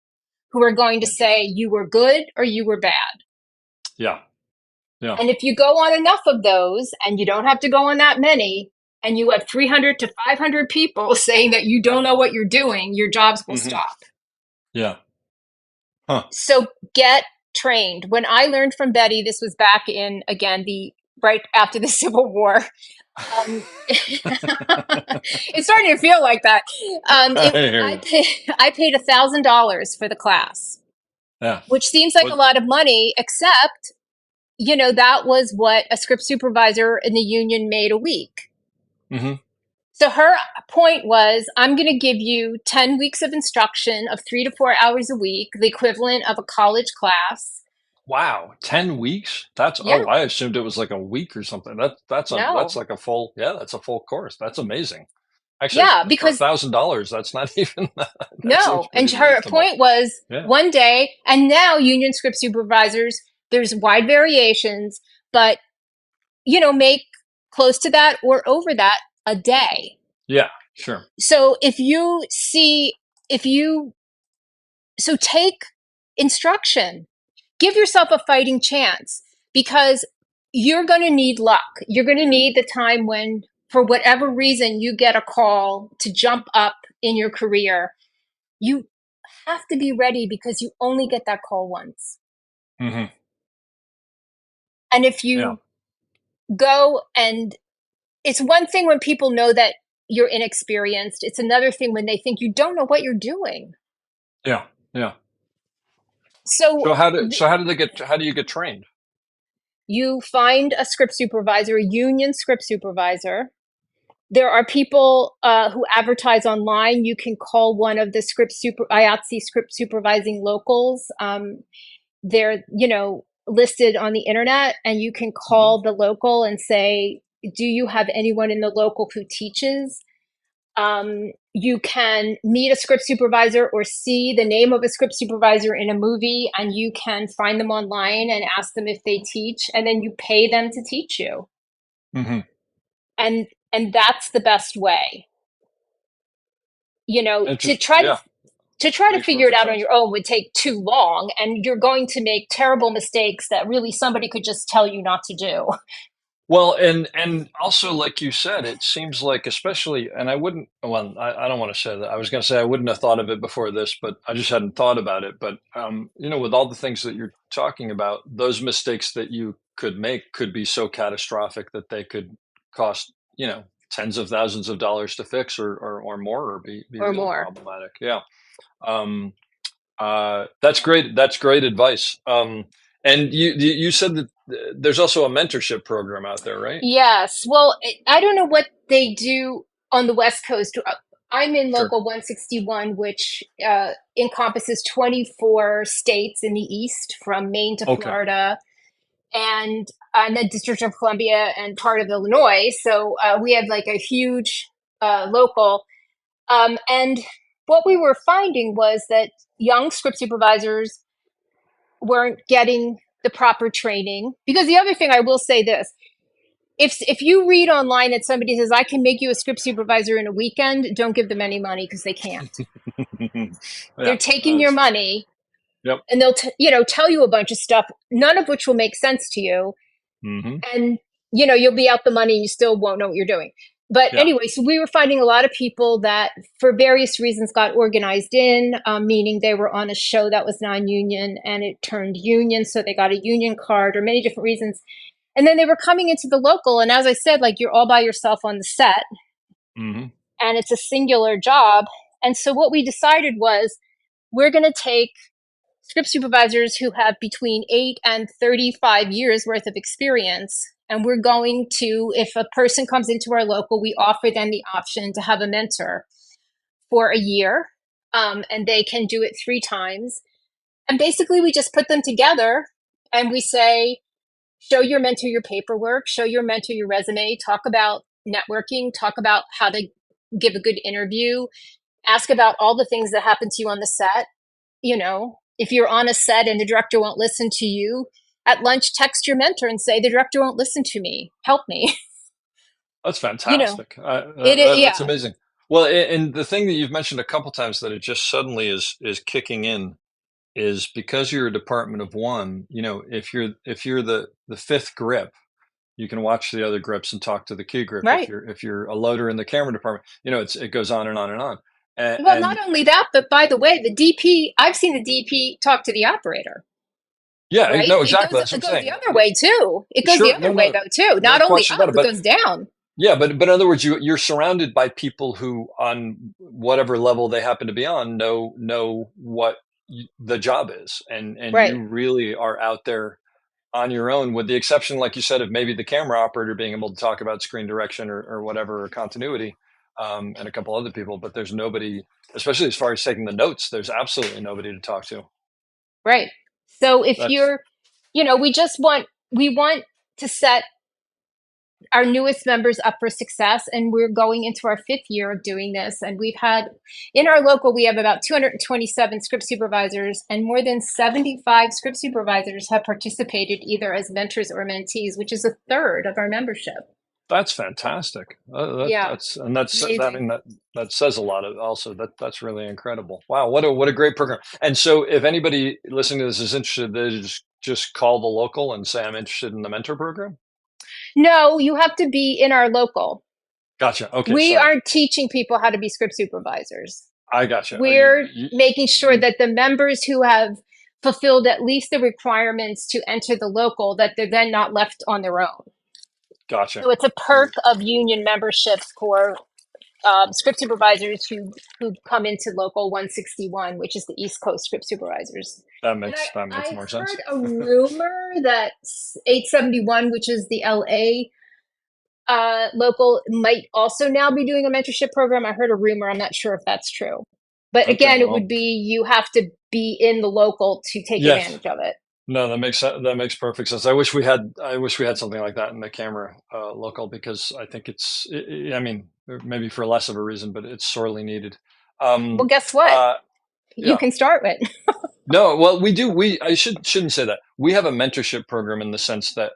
who are going to say you were good or you were bad. Yeah. Yeah. And if you go on enough of those, and you don't have to go on that many, and you have 300 to 500 people saying that you don't know what you're doing, your jobs will Hmm. stop. Yeah. Huh. So get trained. When I learned from Betty, this was back in, again, right after the Civil War. It's starting to feel like that. I hear you. I paid $1,000 for the class, Yeah. which seems like What? a lot of money, except, that was what a script supervisor in the union made a week. Hmm. So her point was, I'm going to give you 10 weeks of instruction of 3 to 4 hours a week, the equivalent of a college class. Wow. 10 weeks? Yeah, I assumed it was like a week or something. That's no, like a full, yeah, that's a full course. That's amazing. Actually, yeah, for because $1,000, that's not even, that seems no. And pretty her reasonable. point was Yeah. one day, and now union script supervisors, there's wide variations, but, make close to that or over that a day. Yeah. Sure. So so take instruction, give yourself a fighting chance, because you're going to need luck. You're going to need the time when, for whatever reason, you get a call to jump up in your career. You have to be ready, because you only get that call once. Hmm. And if Yeah. you go, and it's one thing when people know that you're inexperienced, it's another thing when they think you don't know what you're doing. Yeah. Yeah. So How do you get trained? you find a script supervisor, a union script supervisor. There are people who advertise online. You can call one of the IATSE script supervising locals. They're, listed on the internet, and you can Hmm. call the local and say, do you have anyone in the local who teaches? You can meet a script supervisor or see the name of a script supervisor in a movie, and you can find them online and ask them if they teach, and then you pay them to teach you. Hmm. And that's the best way. To Interesting. try to Yeah. Makes figure it perfect out on sense. your own would take too long, and you're going to make terrible mistakes that really somebody could just tell you not to do. Well, and also, like you said, it seems like, especially, and I wouldn't. Well, I don't want to say that. I was going to say I wouldn't have thought of it before this, but I just hadn't thought about it. But with all the things that you're talking about, those mistakes that you could make could be so catastrophic that they could cost tens of thousands of dollars to fix, or more, or be Or really more. problematic. Yeah. Um, that's great. That's great advice. And you said that there's also a mentorship program out there, right? Yes. Well, I don't know what they do on the West Coast. I'm in Sure. Local 161, which encompasses 24 states in the East, from Maine to Okay. Florida, and the District of Columbia and part of Illinois. So we have like a huge local. And what we were finding was that young script supervisors weren't getting the proper training. Because the other thing, I will say this, if you read online that somebody says, I can make you a script supervisor in a weekend, don't give them any money, because they can't. They're Yeah. taking your money, Yep. and they'll tell you a bunch of stuff, none of which will make sense to you, Hmm. and you'll be out the money and you still won't know what you're doing. But Yeah. anyway, so we were finding a lot of people that for various reasons got organized in, meaning they were on a show that was non-union and it turned union, so they got a union card, or many different reasons. And then they were coming into the local, and as I said, like, you're all by yourself on the set, Mm-hmm. and it's a singular job. And so what we decided was, we're going to take script supervisors who have between 8 and 35 years worth of experience. And we're going to, if a person comes into our local, we offer them the option to have a mentor for a year. And they can do it 3 times. And basically, we just put them together and we say, show your mentor your paperwork, show your mentor your resume, talk about networking, talk about how to give a good interview, ask about all the things that happen to you on the set. You know, if you're on a set and the director won't listen to you, at lunch, text your mentor and say, the director won't listen to me. Help me. That's You know, fantastic. That's yeah, amazing. Well, and the thing that you've mentioned a couple times that it just suddenly is kicking in is because you're a department of one. You know, if you're the fifth grip, you can watch the other grips and talk to the key grip. right. If you're a loader in the camera department, you know, it goes on and on and on. Well, not And only that, but by the way, the DP, I've seen the DP talk to the operator, yeah, right? no, exactly. That's what It I'm goes the saying. other way too. It goes the Sure, other no, way no, though too. no Not only question up, about it. it But goes down. yeah, but in other words, you're surrounded by people who, on whatever level they happen to be on, know what the job is, and you Right. really are out there on your own, with the exception, like you said, of maybe the camera operator being able to talk about screen direction or whatever, or continuity, and a couple other people. But there's nobody, especially as far as taking the notes. There's absolutely nobody to talk to. Right. So if That's you're, you know, we want to set our newest members up for success, and we're going into our 5th year of doing this. And we've had, in our local, we have about 227 script supervisors, and more than 75 script supervisors have participated either as mentors or mentees, which is a third of our membership. that's fantastic. Yeah, That's I amazing. mean that says a lot. Also, that's really incredible. Wow, what a great program. And so, if anybody listening to this is interested, they just call the local and say, I'm interested in the mentor program. No, you have to be in our local. Gotcha. Okay, We sorry. aren't teaching people how to be script supervisors. I gotcha. We're making sure that the members who have fulfilled at least the requirements to enter the local, that they're then not left on their own. Gotcha. So it's a perk of union memberships for script supervisors who come into local 161, which is the East Coast script supervisors. That And makes I more sense. heard a rumor that 871, which is the LA local, might also now be doing a mentorship program. I heard a rumor. I'm not sure if that's true. But Okay, again, it well, would be, you have to be in the local to take yes. advantage of it. No, that makes perfect sense. I wish we had something like that in the camera local, because I think I mean, maybe for less of a reason, but it's sorely needed. Well, Um, guess what? uh, You yeah. can start with. No, well, we do. I shouldn't say that. We have a mentorship program in the sense that,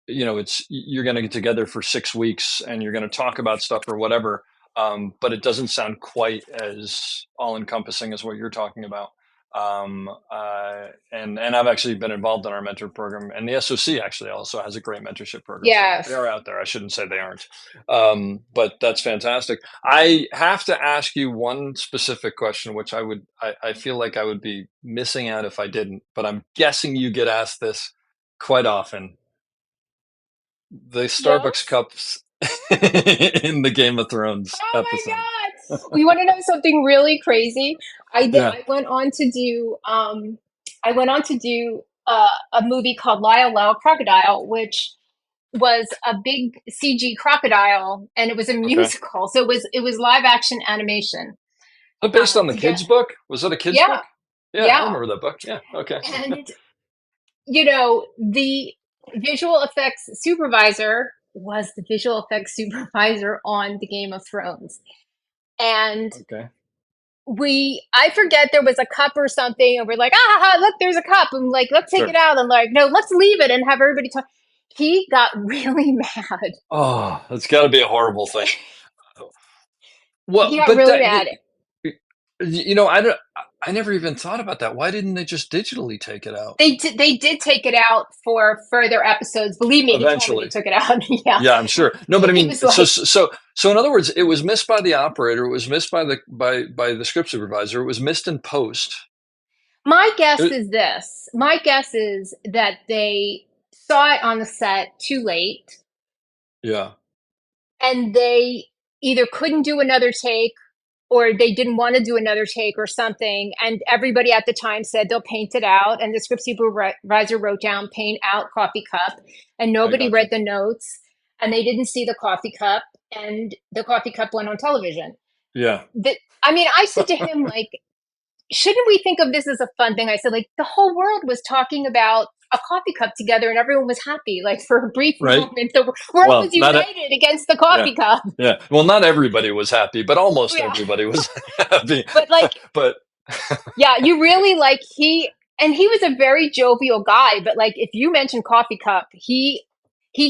you know, it's, you're going to get together for 6 weeks and you're going to talk about stuff or whatever. But it doesn't sound quite as all encompassing as what you're talking about. And I've actually been involved in our mentor program, and the SOC actually also has a great mentorship program. So Yes. they are out there. I shouldn't say they aren't. But that's fantastic. I have to ask you one specific question, which I feel like I would be missing out if I didn't, but I'm guessing you get asked this quite often. The Starbucks Yes. cups in the Game of Thrones Oh my episode. God. You want to know something really crazy? Yeah. I went on to do a movie called Lyle Lyle Crocodile, which was a big CG crocodile, and it was a Okay. musical. So it was live action animation. Was it based on the To get kids' book? Was it a kids' Yeah, book? Yeah, I yeah. remember that book. Yeah. Okay. And you know, the visual effects supervisor was the visual effects supervisor on the Game of Thrones. And Okay. I forget, there was a cup or something, and we're like, look, there's a cup. I'm like, let's take Sure. it out. And like, no, let's leave it and have everybody talk. He got really mad. Oh, that's got to be a horrible thing. He Well, got but really mad. you know, I don't. I never even thought about that. Why didn't they just digitally take it out? They did take it out for further episodes. Believe me, they told me they Eventually. took it out. Yeah. Yeah, I'm sure. No, but I He mean, was like, so in other words, it was missed by the operator. It was missed by the script supervisor. It was missed in post. my guess It- is this. My guess is that they saw it on the set too late yeah, and they either couldn't do another take or they didn't want to do another take or something. And everybody at the time said they'll paint it out. And the script supervisor wrote down paint out coffee cup. And I nobody got you. read the notes and they didn't see the coffee cup. And the coffee cup went on television. Yeah, I mean, I said to him, like, shouldn't we think of this as a fun thing? I said, like, the whole world was talking about a coffee cup together and everyone was happy. Like, for a brief right. moment, the world Well, was united against the yeah, coffee cup. yeah. Well, not everybody was happy, but almost Yeah. everybody was happy. But, like, But yeah, you really like and he was a very jovial guy, but like if you mentioned coffee cup, he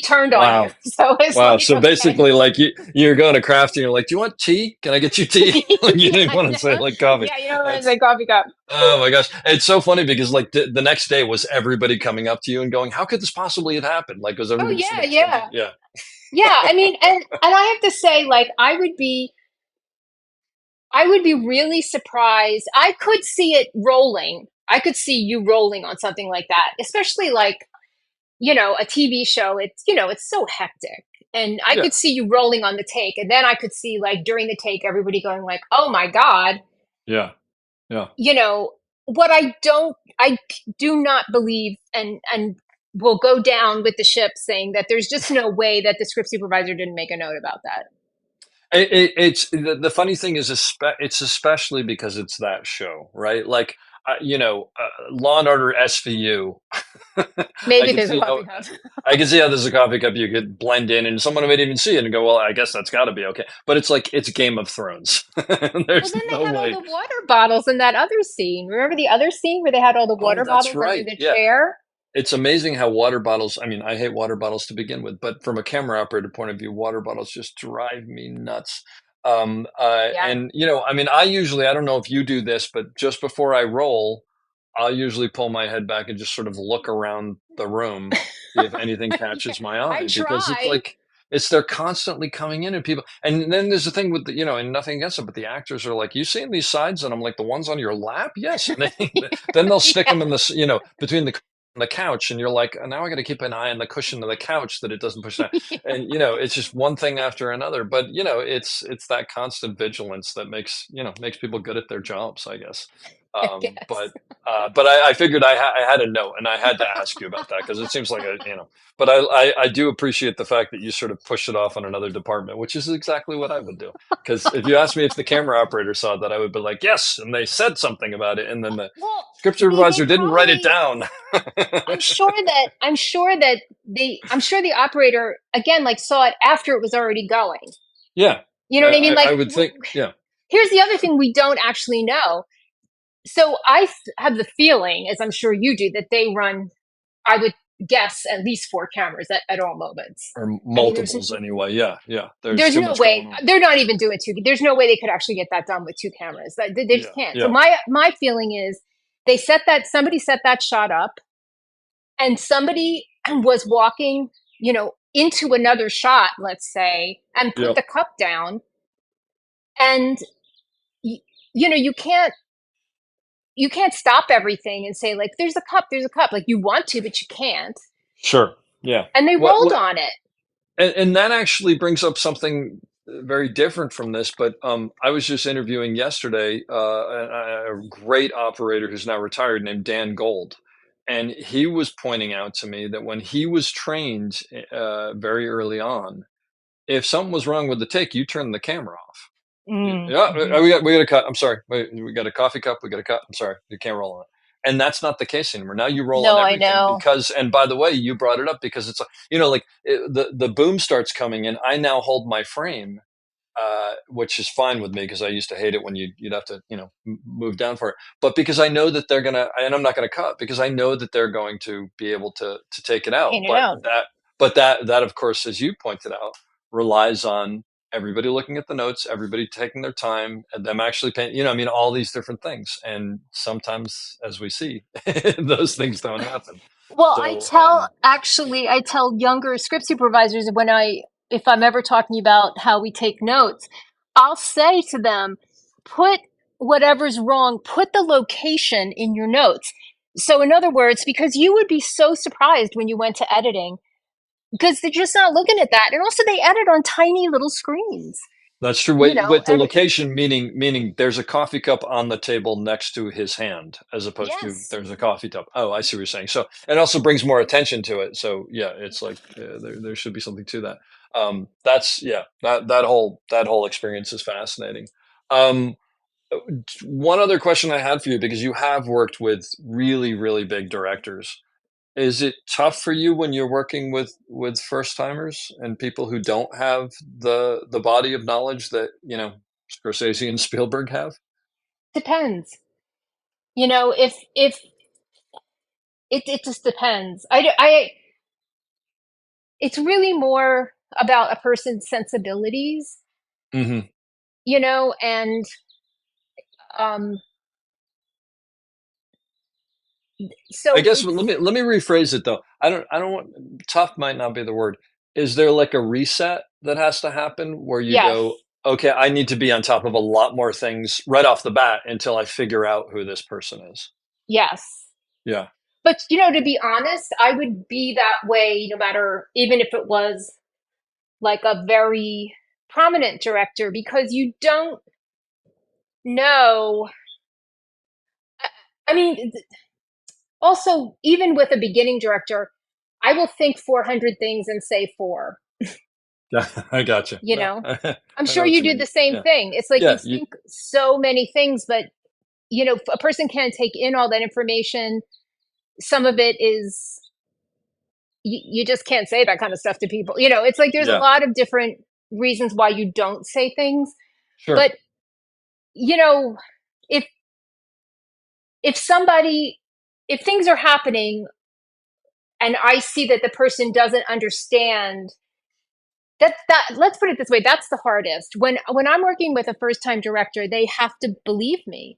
turned on wow. you. So it's Wow. like So okay. basically, like you're going to craft and you're like, do you want tea? Can I get you tea? Like you didn't want to say like coffee. Yeah, you know what I That's, say, coffee cup. oh my gosh. It's so funny because like the next day was everybody coming up to you and going, how could this possibly have happened? Like, was Oh everybody yeah, sort of yeah. thinking, yeah, Yeah, I mean, and I have to say, like, I would be really surprised. I could see it rolling. I could see you rolling on something like that, especially like, a TV show. It's so hectic. And I yeah, could see you rolling on the take. And then I could see like during the take, everybody going like, oh my God, yeah, yeah. what I do not believe and will go down with the ship saying that there's just no way that the script supervisor didn't make a note about that. It's the funny thing is, it's especially because it's that show, right? Like, Law and Order SVU. I Maybe can there's a see how coffee cup. I can see how there's a coffee cup you could blend in, and someone might even see it and go, "Well, I guess that's got to be okay." But it's like it's Game of Thrones. Well, There's then they no had all way. the water bottles in that other scene. Remember the other scene where they had all the Oh, water that's bottles under right. the Yeah, chair? it's amazing how water bottles. I mean, I hate water bottles to begin with, but from a camera operator point of view, water bottles just drive me nuts. Yeah. And I mean, I don't know if you do this, but just before I roll, I'll usually pull my head back and just sort of look around the room, see if anything Yeah, catches my I eye, because it's try. like they're constantly coming in and people. And then there's the thing with and nothing against them, but the actors are like, "You seeing these sides?" And I'm like, "The ones on your lap, yes." And then they'll stick Yeah. them in between the couch, and you're like, oh, now I got to keep an eye on the cushion of the couch that it doesn't push down. And it's just one thing after another. But it's that constant vigilance that makes people good at their jobs, I guess. Yes. But I figured I had a note and I had to ask you about that because it seems like but I do appreciate the fact that you sort of pushed it off on another department, which is exactly what I would do. Because if you asked me if the camera operator saw that, I would be like, yes, and they said something about it, and then the Well, script I mean, they supervisor didn't write it probably down. I'm sure the operator again like saw it after it was already going. Yeah, You know what I mean? I Like would think. Yeah, here's the other thing we don't actually know. So have the feeling, as I'm sure you do, that they run, I would guess, at least 4 cameras at all moments. or I mean, multiples anyway. Yeah, yeah. There's there's too no much going way on. they're not even doing two. There's no way they could actually get that done with 2 cameras. They just Yeah, can't. So yeah, my feeling is somebody set that shot up, and somebody was walking, into another shot, let's say, and put yep, the cup down, and you know you can't stop everything and say like there's a cup, like you want to but you can't, sure, yeah. and they rolled What on it. and that actually brings up something very different from this. But I was just interviewing yesterday a great operator who's now retired named Dan Gold, and he was pointing out to me that when he was trained very early on, if something was wrong with the take, you turn the camera off. Yeah, Mm-hmm. we got a cut. I'm sorry. We got a coffee cup. We got a cut. I'm sorry. You can't roll on it. And that's not the case anymore. Now you roll on No, I everything know. because, and by the way, you brought it up because it's like, the boom starts coming in. I now hold my frame, which is fine with me because I used to hate it when you'd have to, move down for it. But because I know that they're gonna, and I'm not gonna cut because I know that they're going to be able to take it out. Paint it out. But that of course, as you pointed out, relies on everybody looking at the notes, everybody taking their time, and them actually paying, you know, I mean, all these different things. And sometimes, as we see, those things don't happen. Well, So, I tell younger script supervisors if I'm ever talking about how we take notes, I'll say to them, put whatever's wrong, put the location in your notes. So, in other words, because you would be so surprised when you went to editing, because they're just not looking at that. And also, they edit on tiny little screens, that's true. you Wait, know, with the location, meaning there's a coffee cup on the table next to his hand, as opposed to yes. there's a coffee cup. Oh, I see what you're saying. So it also brings more attention to it. So yeah, it's like there should be something to that. That's yeah, that whole experience is fascinating. Um, One other question I had for you, because you have worked with really, really big directors. Is it tough for you when you're working with first timers and people who don't have the body of knowledge that, you know, Scorsese and Spielberg have? Depends. You know, if it just depends. It's really more about a person's sensibilities, Hmm. you know, and um, I so guess it's let me rephrase it though. I don't want, tough might not be the word. Is there like a reset that has to happen where you yes, go, okay, I need to be on top of a lot more things right off the bat until I figure out who this person is? yes. Yeah. But you know, to be honest, I would be that way no matter, even if it was like a very prominent director, because you don't know. I mean, also, even with a beginning director, I will think 400 things and say four, Yeah, I gotcha. you Yeah, know? I'm I know sure what you you do the mean. same Yeah. thing. It's like you Yeah, think so many things, but you know, a person can't take in all that information. Some of it is you just can't say that kind of stuff to people. You know, it's like there's a yeah, lot of different reasons why you don't say things. sure. But you know, if if somebody if things are happening and I see that the person doesn't understand that let's put it this way, that's the hardest. When I'm working with a first time director, they have to believe me.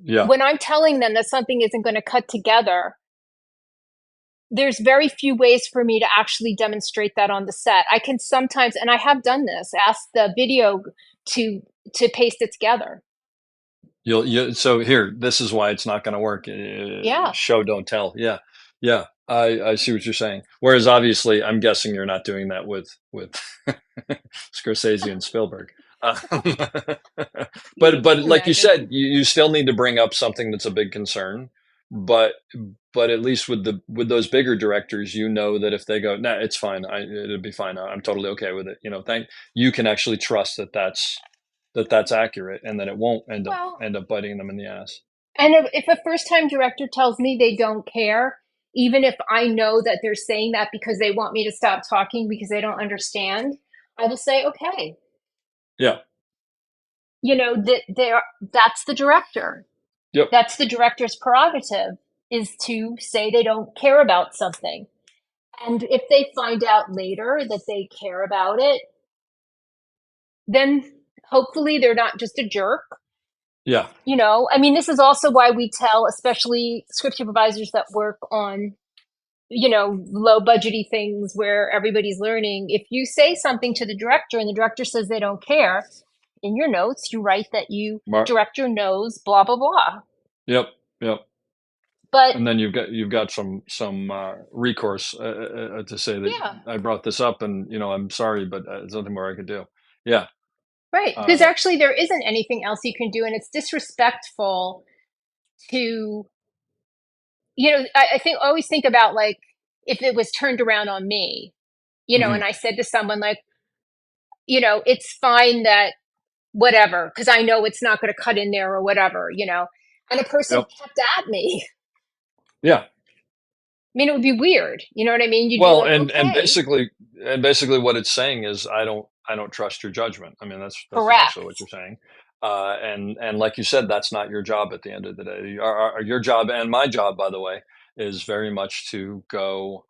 Yeah. When I'm telling them that something isn't going to cut together, there's very few ways for me to actually demonstrate that on the set. I can sometimes, and I have done this, ask the video to to paste it together. So here, this is why it's not going to work. Yeah. Show don't tell. Yeah, yeah. I see what you're saying. Whereas obviously, I'm guessing you're not doing that with Scorsese and Spielberg. Um, but Can you like you imagine? said, you still need to bring up something that's a big concern. But but at least with those bigger directors, you know that if they go, nah, it's fine. It'll be fine. I'm totally okay with it. You know, you can actually trust that that's accurate and that it won't Well, end up biting them in the ass. and if a first time director tells me they don't care, even if I know that they're saying that because they want me to stop talking because they don't understand, I will say, okay, Yeah. you know, that's the director. Yep. That's the director's prerogative is to say they don't care about something. And if they find out later that they care about it, then hopefully they're not just a jerk. Yeah. You know, I mean, this is also why we tell, especially script supervisors that work on, you know, low budgety things where everybody's learning. If you say something to the director and the director says they don't care, in your notes, you write that director knows blah, blah, blah. Yep. Yep. But And then you've got some recourse to say that yeah, I brought this up, and you know I'm sorry, but there's nothing more I could do. Yeah. right. Because Uh, actually, there isn't anything else you can do. And it's disrespectful to, you know, I think always think about like if it was turned around on me, you know, and mhm. I said to someone like, you know, it's fine that whatever, because I know it's not going to cut in there or whatever, you know, and a person Yep. kept at me. Yeah. I mean, it would be weird. You know what I mean? You'd be Well, like, and okay, basically what it's saying is I don't trust your judgment. I mean, that's essentially what correct. you're saying. And like you said, that's not your job at the end of the day. Your job and my job, by the way, is very much to go.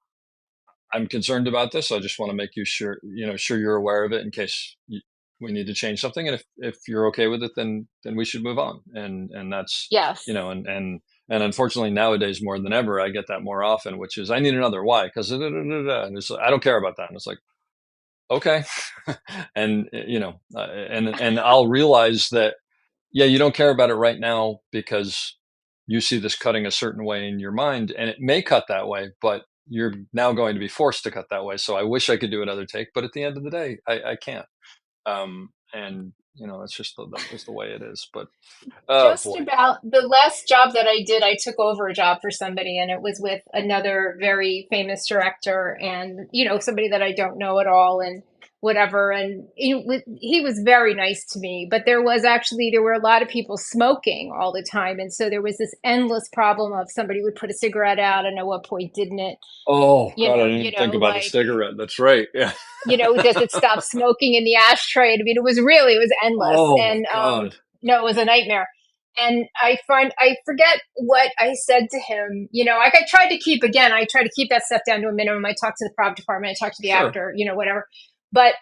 I'm concerned about this. I just want to make you sure you're aware of it in case we need to change something. And if you're okay with it, then we should move on. And that's, Yes. and unfortunately nowadays more than ever, I get that more often, which is I need another why, because and it's, I don't care about that. And it's like, okay. And and I'll realize that, yeah, you don't care about it right now because you see this cutting a certain way in your mind, and it may cut that way, but you're now going to be forced to cut that way. So I wish I could do another take, but at the end of the day, I can't. And it's just that's just the way it is. But oh Just boy. about the last job that I did, I took over a job for somebody, and it was with another very famous director, and somebody that I don't know at all, and whatever. And he was very nice to me, but there were a lot of people smoking all the time, and so there was this endless problem of somebody would put a cigarette out, and at what point didn't it? Oh God, I didn't even think about the Like, cigarette. That's right. Yeah. does it stop smoking in the ashtray? I mean, it was endless, Oh my and God. no, it was a nightmare. And I forget what I said to him. I tried to keep that stuff down to a minimum. I talked to the prop department, I talked to the Sure. actor, whatever. But,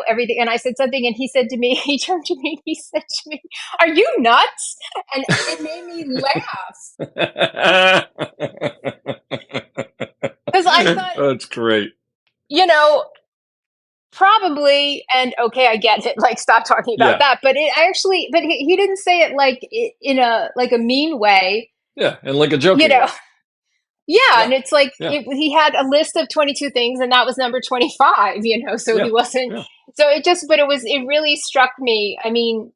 everything. And I said something, and he said to me, he turned to me, and he said to me, "Are you nuts?" And it made me laugh. Because I thought, that's great. probably, and okay, I get it. Like, stop talking about that. But he didn't say it like in a mean way. Yeah, and like a joking way. Yeah, and it's like he had a list of 22 things, and that was number 25. So he wasn't. Yeah. So it really struck me. I mean,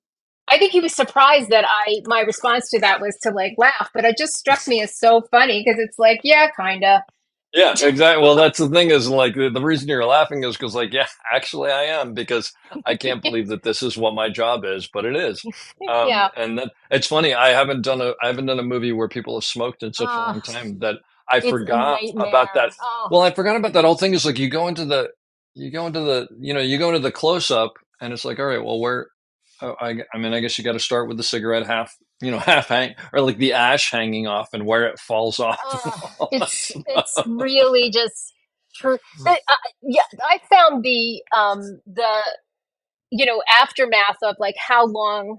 I think he was surprised that my response to that was to like laugh, but it just struck me as so funny because it's like, yeah, kinda. Yeah, exactly. Well, that's the thing is like the reason you're laughing is because like, yeah, actually I am, because I can't believe that this is what my job is, but it is. Yeah. And then it's funny. I haven't done a movie where people have smoked in such a long time that I It's a forgot nightmare. about that. Oh. Well, I forgot about that whole thing. Is like you go into the close up, and it's like, all right, well, where? Oh, I mean, I guess you got to start with the cigarette half hang, or like the ash hanging off and where it falls off. It's really just true. Yeah, I found the aftermath of like how long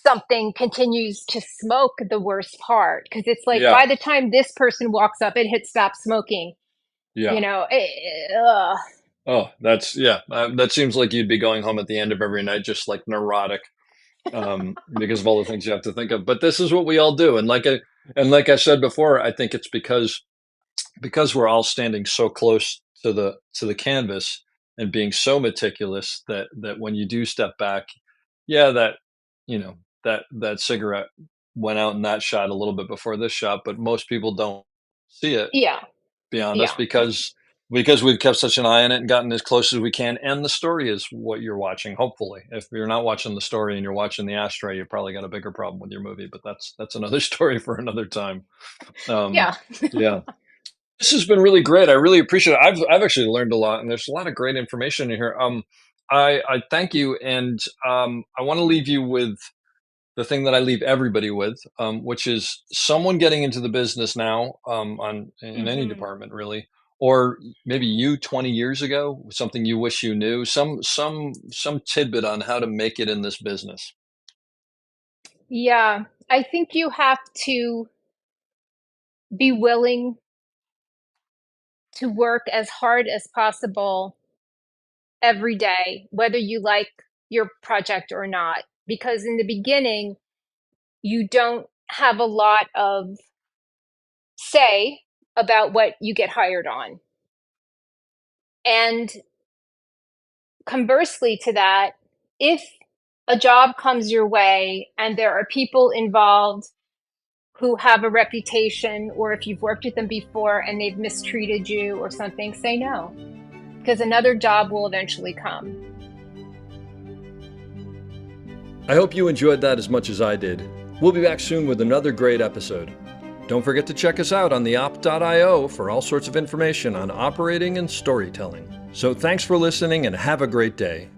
something continues to smoke the worst part, because it's like by the time this person walks up, it hits stop smoking. Yeah. Oh, that's that seems like you'd be going home at the end of every night just like neurotic, because of all the things you have to think of. But this is what we all do, and like I said before, I think it's because we're all standing so close to the canvas and being so meticulous that when you do step back, that that cigarette went out in that shot a little bit before this shot, but most people don't see it Yeah. beyond us because we've kept such an eye on it and gotten as close as we can. And the story is what you're watching. Hopefully, if you're not watching the story and you're watching the ashtray, you probably got a bigger problem with your movie, but that's another story for another time. Yeah. Yeah. This has been really great. I really appreciate it. I've actually learned a lot, and there's a lot of great information in here. I thank you. And, I want to leave you with the thing that I leave everybody with, which is someone getting into the business now, in any department really, or maybe you 20 years ago, something you wish you knew, some tidbit on how to make it in this business. Yeah. I think you have to be willing to work as hard as possible every day, whether you like your project or not. Because in the beginning, you don't have a lot of say about what you get hired on. And conversely to that, if a job comes your way and there are people involved who have a reputation, or if you've worked with them before and they've mistreated you or something, say no, because another job will eventually come. I hope you enjoyed that as much as I did. We'll be back soon with another great episode. Don't forget to check us out on theop.io for all sorts of information on operating and storytelling. So thanks for listening and have a great day.